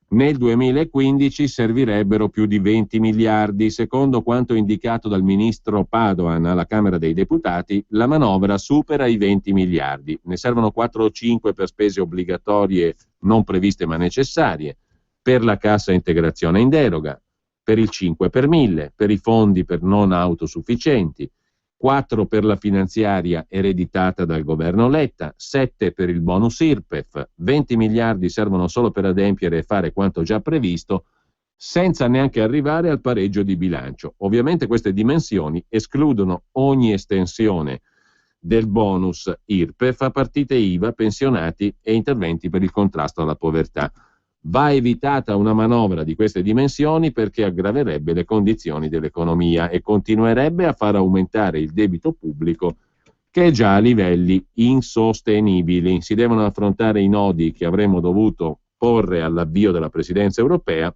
Nel 2015 servirebbero più di 20 miliardi. Secondo quanto indicato dal ministro Padoan alla Camera dei Deputati, la manovra supera i 20 miliardi. Ne servono 4 o 5 per spese obbligatorie non previste ma necessarie, per la cassa integrazione in deroga, per il 5 per 1000, per i fondi per non autosufficienti, 4 per la finanziaria ereditata dal governo Letta, 7 per il bonus IRPEF, 20 miliardi servono solo per adempiere e fare quanto già previsto, senza neanche arrivare al pareggio di bilancio. Ovviamente queste dimensioni escludono ogni estensione del bonus IRPEF a partite IVA, pensionati e interventi per il contrasto alla povertà. Va evitata una manovra di queste dimensioni perché aggraverebbe le condizioni dell'economia e continuerebbe a far aumentare il debito pubblico che è già a livelli insostenibili. Si devono affrontare i nodi che avremmo dovuto porre all'avvio della presidenza europea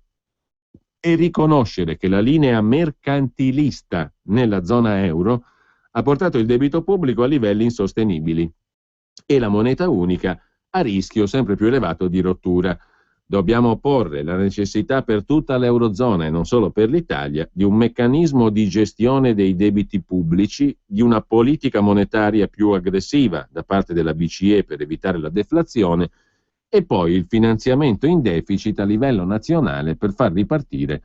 e riconoscere che la linea mercantilista nella zona euro ha portato il debito pubblico a livelli insostenibili e la moneta unica a rischio sempre più elevato di rottura. Dobbiamo porre la necessità per tutta l'Eurozona e non solo per l'Italia di un meccanismo di gestione dei debiti pubblici, di una politica monetaria più aggressiva da parte della BCE per evitare la deflazione e poi il finanziamento in deficit a livello nazionale per far ripartire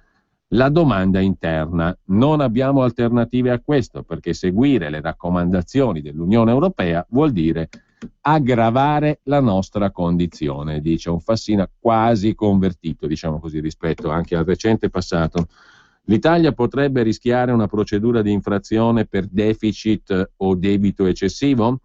la domanda interna. Non abbiamo alternative a questo perché seguire le raccomandazioni dell'Unione Europea vuol dire aggravare la nostra condizione, dice un Fassina quasi convertito, diciamo così, rispetto anche al recente passato. L'Italia potrebbe rischiare una procedura di infrazione per deficit o debito eccessivo?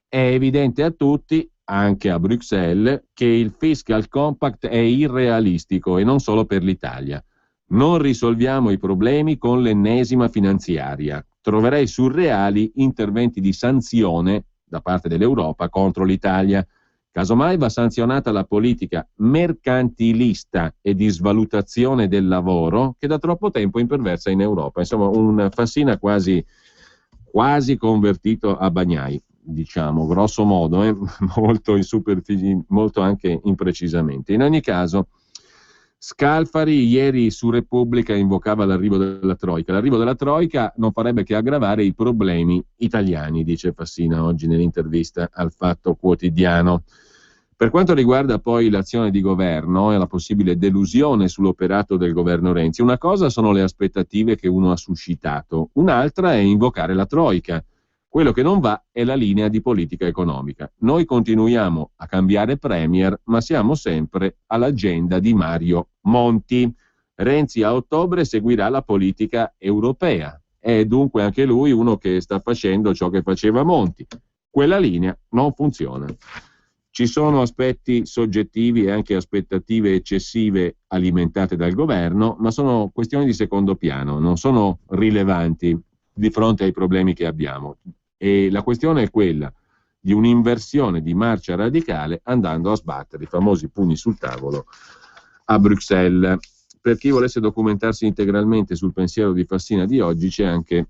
È evidente a tutti, anche a Bruxelles, che il Fiscal Compact è irrealistico e non solo per l'Italia. Non risolviamo i problemi con l'ennesima finanziaria. Troverei surreali interventi di sanzione da parte dell'Europa contro l'Italia. Casomai va sanzionata la politica mercantilista e di svalutazione del lavoro che da troppo tempo imperversa in Europa. Insomma, un Fassina quasi convertito a Bagnai, diciamo, grosso modo, molto in superficie, molto anche imprecisamente. In ogni caso, Scalfari ieri su Repubblica invocava l'arrivo della Troika. L'arrivo della Troika non farebbe che aggravare i problemi italiani, dice Fassina oggi nell'intervista al Fatto Quotidiano. Per quanto riguarda poi l'azione di governo e la possibile delusione sull'operato del governo Renzi, una cosa sono le aspettative che uno ha suscitato, un'altra è invocare la Troika. Quello che non va è la linea di politica economica. Noi continuiamo a cambiare premier, ma siamo sempre all'agenda di Mario Monti. Renzi a ottobre seguirà la politica europea. È dunque anche lui uno che sta facendo ciò che faceva Monti. Quella linea non funziona. Ci sono aspetti soggettivi e anche aspettative eccessive alimentate dal governo, ma sono questioni di secondo piano, non sono rilevanti di fronte ai problemi che abbiamo. E la questione è quella di un'inversione di marcia radicale andando a sbattere i famosi pugni sul tavolo a Bruxelles. Per chi volesse documentarsi integralmente sul pensiero di Fassina di oggi c'è anche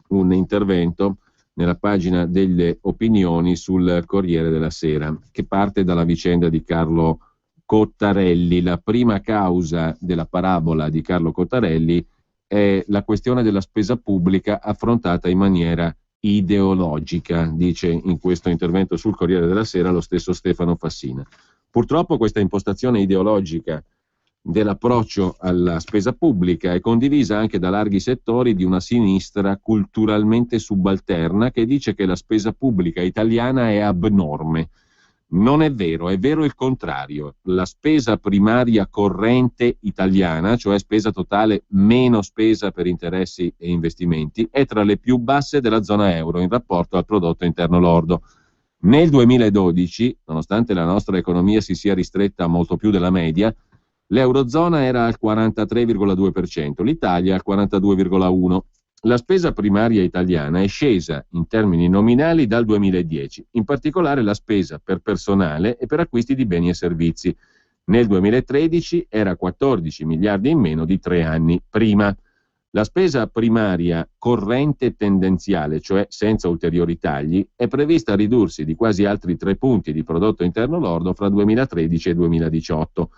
un intervento nella pagina delle opinioni sul Corriere della Sera che parte dalla vicenda di Carlo Cottarelli. La prima causa della parabola di Carlo Cottarelli è la questione della spesa pubblica affrontata in maniera ideologica, dice in questo intervento sul Corriere della Sera lo stesso Stefano Fassina. Purtroppo questa impostazione ideologica dell'approccio alla spesa pubblica è condivisa anche da larghi settori di una sinistra culturalmente subalterna che dice che la spesa pubblica italiana è abnorme. Non è vero il contrario. La spesa primaria corrente italiana, cioè spesa totale meno spesa per interessi e investimenti, è tra le più basse della zona euro in rapporto al prodotto interno lordo. Nel 2012, nonostante la nostra economia si sia ristretta molto più della media, l'Eurozona era al 43,2%, l'Italia al 42,1%. La spesa primaria italiana è scesa in termini nominali dal 2010, in particolare la spesa per personale e per acquisti di beni e servizi. Nel 2013 era 14 miliardi in meno di 3 anni prima. La spesa primaria corrente tendenziale, cioè senza ulteriori tagli, è prevista ridursi di quasi altri 3 punti di prodotto interno lordo fra 2013 e 2018.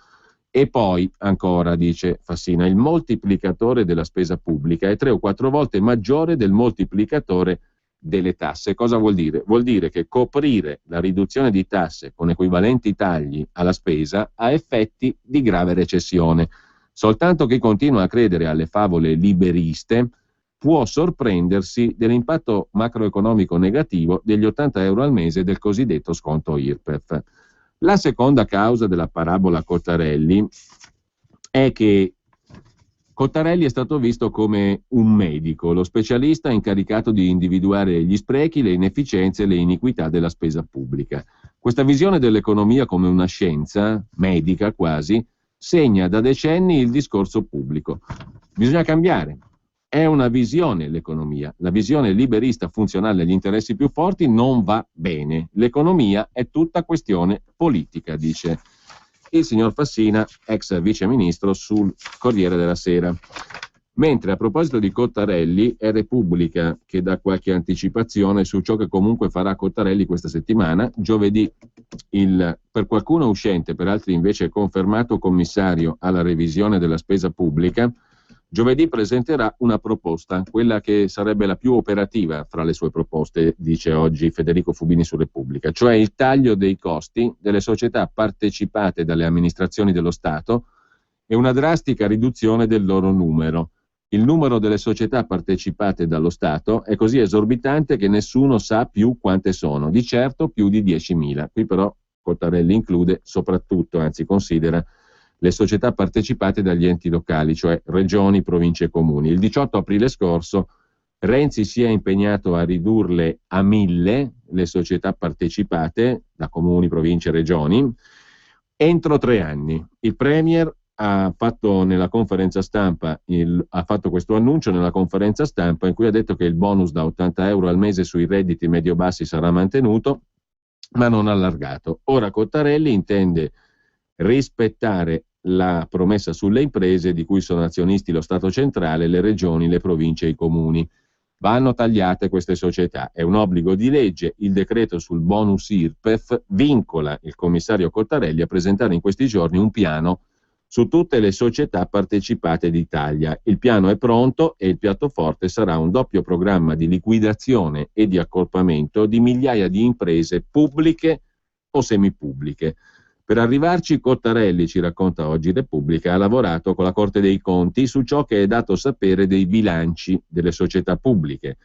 E poi, ancora, dice Fassina, il moltiplicatore della spesa pubblica è 3 o 4 volte maggiore del moltiplicatore delle tasse. Cosa vuol dire? Vuol dire che coprire la riduzione di tasse con equivalenti tagli alla spesa ha effetti di grave recessione. Soltanto chi continua a credere alle favole liberiste può sorprendersi dell'impatto macroeconomico negativo degli 80 euro al mese del cosiddetto sconto IRPEF. La seconda causa della parabola Cottarelli è che Cottarelli è stato visto come un medico, lo specialista incaricato di individuare gli sprechi, le inefficienze e le iniquità della spesa pubblica. Questa visione dell'economia come una scienza, medica quasi, segna da decenni il discorso pubblico. Bisogna cambiare. È una visione l'economia. La visione liberista funzionale agli interessi più forti non va bene. L'economia è tutta questione politica, dice il signor Fassina, ex viceministro, sul Corriere della Sera. Mentre a proposito di Cottarelli, è Repubblica che dà qualche anticipazione su ciò che comunque farà Cottarelli questa settimana. Giovedì il, per qualcuno uscente, per altri invece confermato commissario alla revisione della spesa pubblica, giovedì presenterà una proposta, quella che sarebbe la più operativa fra le sue proposte, dice oggi Federico Fubini su Repubblica, cioè il taglio dei costi delle società partecipate dalle amministrazioni dello Stato e una drastica riduzione del loro numero. Il numero delle società partecipate dallo Stato è così esorbitante che nessuno sa più quante sono, di certo più di 10.000. Qui però Cottarelli include soprattutto, anzi considera, le società partecipate dagli enti locali, cioè regioni, province e comuni. Il 18 aprile scorso Renzi si è impegnato a ridurle a 1.000 le società partecipate da comuni, province e regioni entro 3 anni. Il Premier ha fatto nella conferenza stampa ha fatto questo annuncio nella conferenza stampa in cui ha detto che il bonus da 80 euro al mese sui redditi medio-bassi sarà mantenuto, ma non allargato. Ora Cottarelli intende rispettare la promessa sulle imprese di cui sono azionisti lo Stato centrale, le regioni, le province e i comuni. Vanno tagliate queste società, è un obbligo di legge. Il decreto sul bonus IRPEF vincola il commissario Cottarelli a presentare in questi giorni un piano su tutte le società partecipate d'Italia. Il piano è pronto e il piatto forte sarà un doppio programma di liquidazione e di accorpamento di migliaia di imprese pubbliche o semipubbliche. Per arrivarci Cottarelli, ci racconta oggi Repubblica, ha lavorato con la Corte dei Conti su ciò che è dato sapere dei bilanci delle società pubbliche.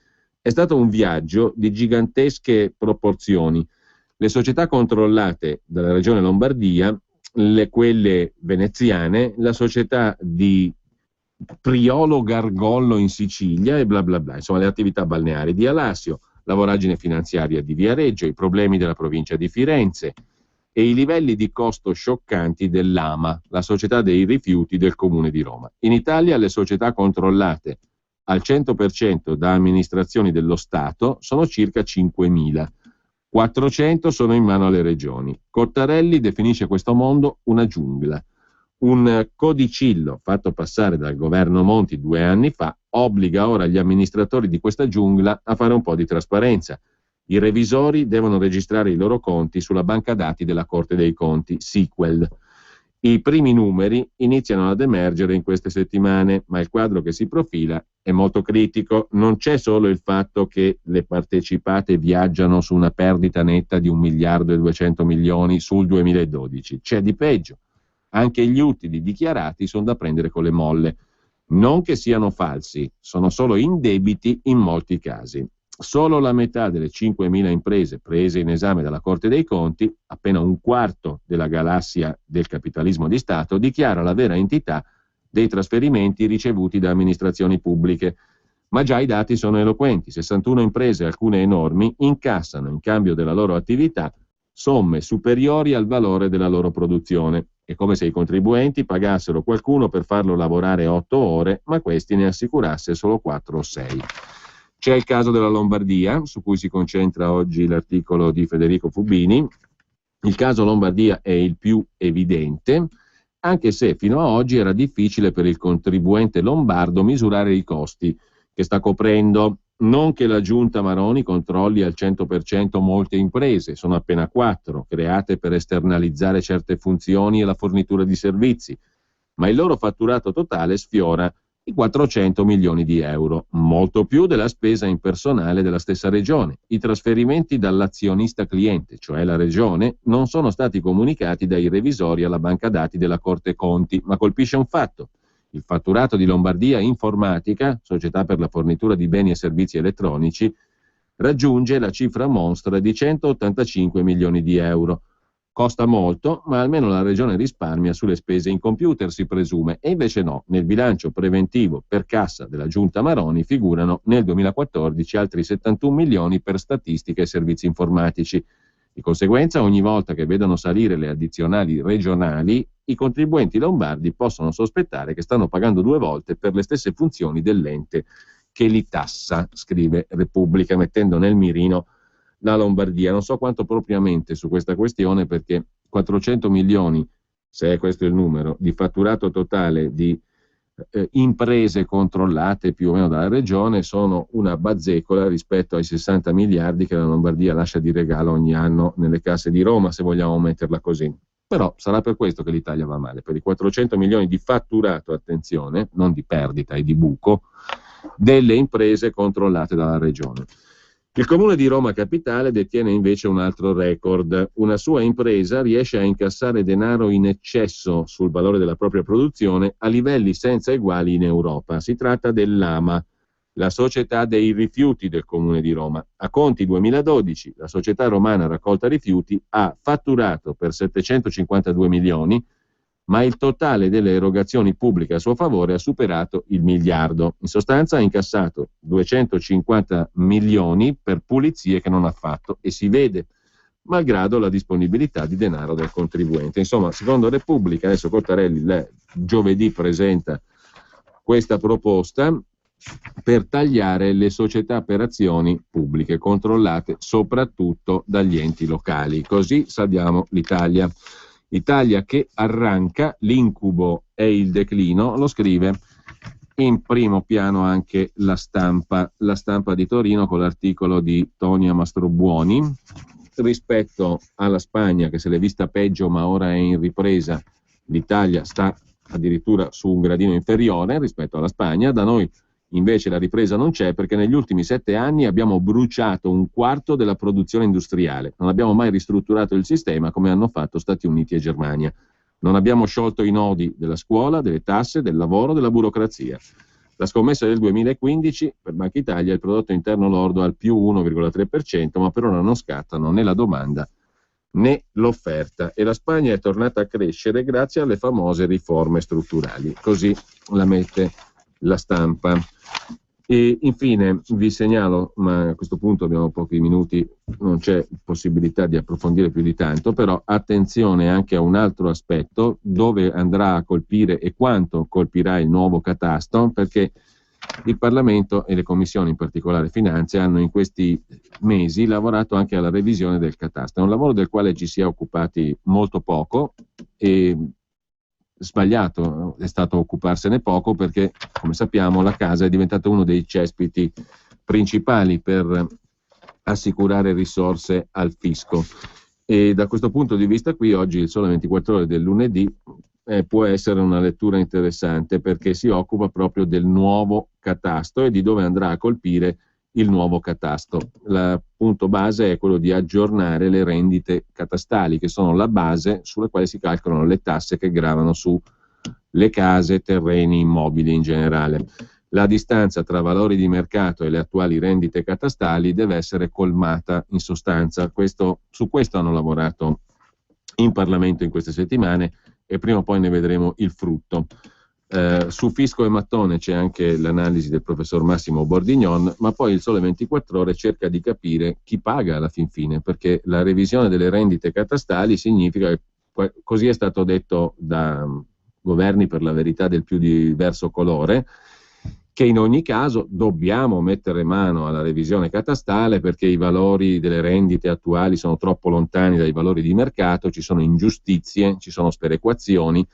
È stato un viaggio di gigantesche proporzioni. Le società controllate dalla Regione Lombardia, quelle veneziane, la società di Priolo Gargollo in Sicilia e bla bla bla, insomma le attività balneari di Alassio, la voragine finanziaria di Viareggio, i problemi della provincia di Firenze e i livelli di costo scioccanti dell'AMA, la società dei rifiuti del Comune di Roma. In Italia le società controllate al 100% da amministrazioni dello Stato sono circa 5.000. 400 sono in mano alle regioni. Cottarelli definisce questo mondo una giungla. Un codicillo fatto passare dal governo Monti 2 anni fa obbliga ora gli amministratori di questa giungla a fare un po' di trasparenza. I revisori devono registrare i loro conti sulla banca dati della Corte dei Conti, Sequel. I primi numeri iniziano ad emergere in queste settimane, ma il quadro che si profila è molto critico. Non c'è solo il fatto che le partecipate viaggiano su una perdita netta di 1 miliardo e 200 milioni sul 2012. C'è di peggio. Anche gli utili dichiarati sono da prendere con le molle. Non che siano falsi, sono solo indebiti in molti casi. Solo la metà delle 5.000 imprese prese in esame dalla Corte dei Conti, appena un quarto della galassia del capitalismo di Stato, dichiara la vera entità dei trasferimenti ricevuti da amministrazioni pubbliche. Ma già i dati sono eloquenti: 61 imprese, alcune enormi, incassano in cambio della loro attività somme superiori al valore della loro produzione. È come se i contribuenti pagassero qualcuno per farlo lavorare 8 ore, ma questi ne assicurasse solo 4 o 6. C'è il caso della Lombardia, su cui si concentra oggi l'articolo di Federico Fubini. Il caso Lombardia è il più evidente, anche se fino a oggi era difficile per il contribuente lombardo misurare i costi che sta coprendo. Non che la giunta Maroni controlli al 100% molte imprese, sono appena 4, create per esternalizzare certe funzioni e la fornitura di servizi, ma il loro fatturato totale sfiora i 400 milioni di euro, molto più della spesa in personale della stessa regione. I trasferimenti dall'azionista cliente, cioè la regione, non sono stati comunicati dai revisori alla banca dati della Corte Conti, ma colpisce un fatto: il fatturato di Lombardia Informatica, società per la fornitura di beni e servizi elettronici, raggiunge la cifra monstra di 185 milioni di euro. Costa molto, ma almeno la regione risparmia sulle spese in computer, si presume, e invece no. Nel bilancio preventivo per cassa della giunta Maroni figurano nel 2014 altri 71 milioni per statistica e servizi informatici. Di conseguenza, ogni volta che vedono salire le addizionali regionali, i contribuenti lombardi possono sospettare che stanno pagando 2 volte per le stesse funzioni dell'ente che li tassa, scrive Repubblica, mettendo nel mirino la Lombardia. Non so quanto propriamente su questa questione, perché 400 milioni, se è questo il numero, di fatturato totale di imprese controllate più o meno dalla regione sono una bazzecola rispetto ai 60 miliardi che la Lombardia lascia di regalo ogni anno nelle casse di Roma, se vogliamo metterla così. Però sarà per questo che l'Italia va male, per i 400 milioni di fatturato, attenzione, non di perdita e di buco, delle imprese controllate dalla regione. Il Comune di Roma Capitale detiene invece un altro record. Una sua impresa riesce a incassare denaro in eccesso sul valore della propria produzione a livelli senza eguali in Europa. Si tratta dell'AMA, la società dei rifiuti del Comune di Roma. A conti 2012, la società romana raccolta rifiuti ha fatturato per 752 milioni, ma il totale delle erogazioni pubbliche a suo favore ha superato il miliardo. In sostanza ha incassato 250 milioni per pulizie che non ha fatto, e si vede, malgrado la disponibilità di denaro del contribuente. Insomma, secondo Repubblica, adesso Cottarelli giovedì presenta questa proposta per tagliare le società per azioni pubbliche controllate soprattutto dagli enti locali. Così salviamo l'Italia. Italia che arranca, l'incubo è il declino, lo scrive in primo piano anche la Stampa di Torino, con l'articolo di Tonia Mastrobuoni. Rispetto alla Spagna, che se l'è vista peggio ma ora è in ripresa, l'Italia sta addirittura su un gradino inferiore rispetto alla Spagna. Da noi invece la ripresa non c'è, perché negli ultimi 7 anni abbiamo bruciato un quarto della produzione industriale. Non abbiamo mai ristrutturato il sistema come hanno fatto Stati Uniti e Germania. Non abbiamo sciolto i nodi della scuola, delle tasse, del lavoro, della burocrazia. La scommessa del 2015 per Banca Italia è il prodotto interno lordo al più 1,3%, ma per ora non scattano né la domanda né l'offerta, e la Spagna è tornata a crescere grazie alle famose riforme strutturali. Così la mette la Stampa. E infine vi segnalo, ma a questo punto abbiamo pochi minuti, non c'è possibilità di approfondire più di tanto, però attenzione anche a un altro aspetto: dove andrà a colpire e quanto colpirà il nuovo catasto, perché il Parlamento e le commissioni, in particolare Finanze, hanno in questi mesi lavorato anche alla revisione del catasto. È un lavoro del quale ci si è occupati molto poco, e sbagliato è stato occuparsene poco, perché, come sappiamo, la casa è diventata uno dei cespiti principali per assicurare risorse al fisco, e da questo punto di vista qui oggi il Sole 24 Ore del lunedì può essere una lettura interessante, perché si occupa proprio del nuovo catasto e di dove andrà a colpire il nuovo catasto. Il punto base è quello di aggiornare le rendite catastali, che sono la base sulla quale si calcolano le tasse che gravano su le case, terreni, immobili in generale. La distanza tra valori di mercato e le attuali rendite catastali deve essere colmata in sostanza. Su questo hanno lavorato in Parlamento in queste settimane e prima o poi ne vedremo il frutto. Su fisco e mattone c'è anche l'analisi del professor Massimo Bordignon, ma poi il Sole 24 Ore cerca di capire chi paga alla fin fine, perché la revisione delle rendite catastali significa, così è stato detto da governi per la verità del più diverso colore, che in ogni caso dobbiamo mettere mano alla revisione catastale perché i valori delle rendite attuali sono troppo lontani dai valori di mercato, ci sono ingiustizie, ci sono sperequazioni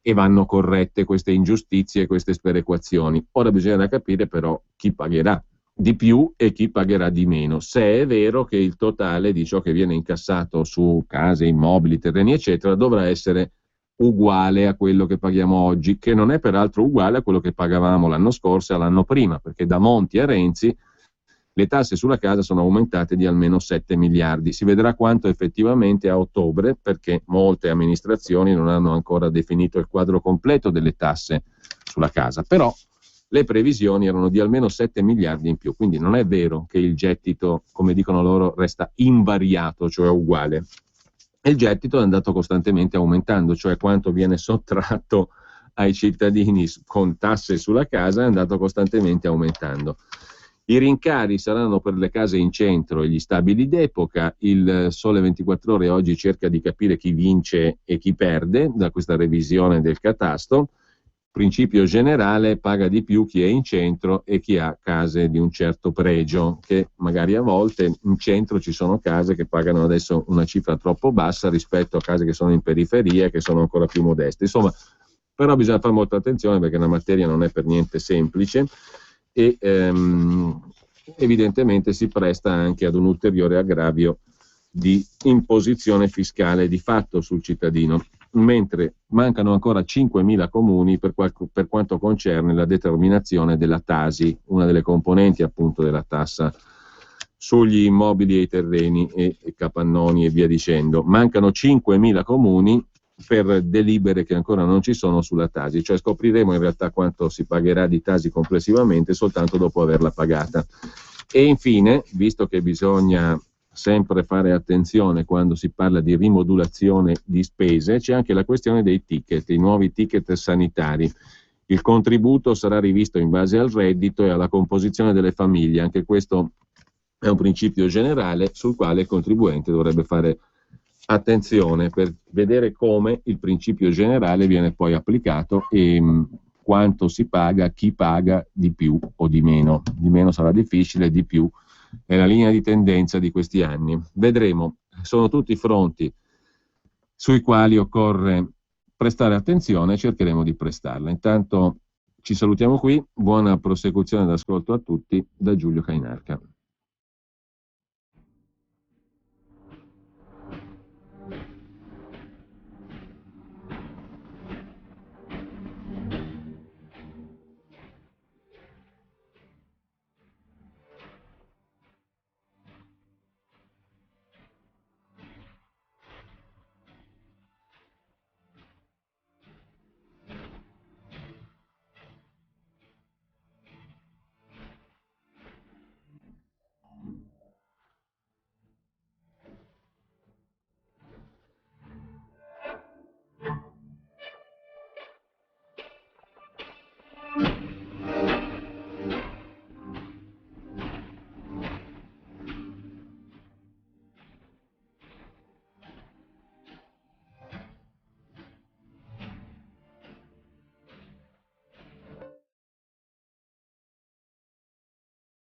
e vanno corrette queste ingiustizie e queste sperequazioni. Ora bisogna capire però chi pagherà di più e chi pagherà di meno, se è vero che il totale di ciò che viene incassato su case, immobili, terreni eccetera dovrà essere uguale a quello che paghiamo oggi, che non è peraltro uguale a quello che pagavamo l'anno scorso e l'anno prima, perché da Monti a Renzi le tasse sulla casa sono aumentate di almeno 7 miliardi. Si vedrà quanto effettivamente a ottobre, perché molte amministrazioni non hanno ancora definito il quadro completo delle tasse sulla casa, però le previsioni erano di almeno 7 miliardi in più, quindi non è vero che il gettito, come dicono loro, resta invariato, cioè uguale. Il gettito è andato costantemente aumentando, cioè quanto viene sottratto ai cittadini con tasse sulla casa è andato costantemente aumentando. I rincari saranno per le case in centro e gli stabili d'epoca. Il Sole 24 Ore oggi cerca di capire chi vince e chi perde da questa revisione del catasto. Principio generale: paga di più chi è in centro e chi ha case di un certo pregio, che magari a volte in centro ci sono case che pagano adesso una cifra troppo bassa rispetto a case che sono in periferia e che sono ancora più modeste. Insomma, però bisogna fare molta attenzione perché la materia non è per niente semplice e evidentemente si presta anche ad un ulteriore aggravio di imposizione fiscale di fatto sul cittadino, mentre mancano ancora 5.000 comuni per quanto concerne la determinazione della Tasi, una delle componenti appunto della tassa sugli immobili e i terreni e capannoni e via dicendo. Mancano 5.000 comuni per delibere che ancora non ci sono sulla Tasi, cioè scopriremo in realtà quanto si pagherà di Tasi complessivamente soltanto dopo averla pagata. E infine, visto che bisogna sempre fare attenzione quando si parla di rimodulazione di spese, c'è anche la questione dei ticket, i nuovi ticket sanitari. Il contributo sarà rivisto in base al reddito e alla composizione delle famiglie, anche questo è un principio generale sul quale il contribuente dovrebbe fare attenzione per vedere come il principio generale viene poi applicato e quanto si paga, chi paga di più o di meno. Di meno sarà difficile, di più è la linea di tendenza di questi anni. Vedremo, sono tutti fronti sui quali occorre prestare attenzione e cercheremo di prestarla. Intanto ci salutiamo qui, buona prosecuzione d'ascolto a tutti da Giulio Cainarca.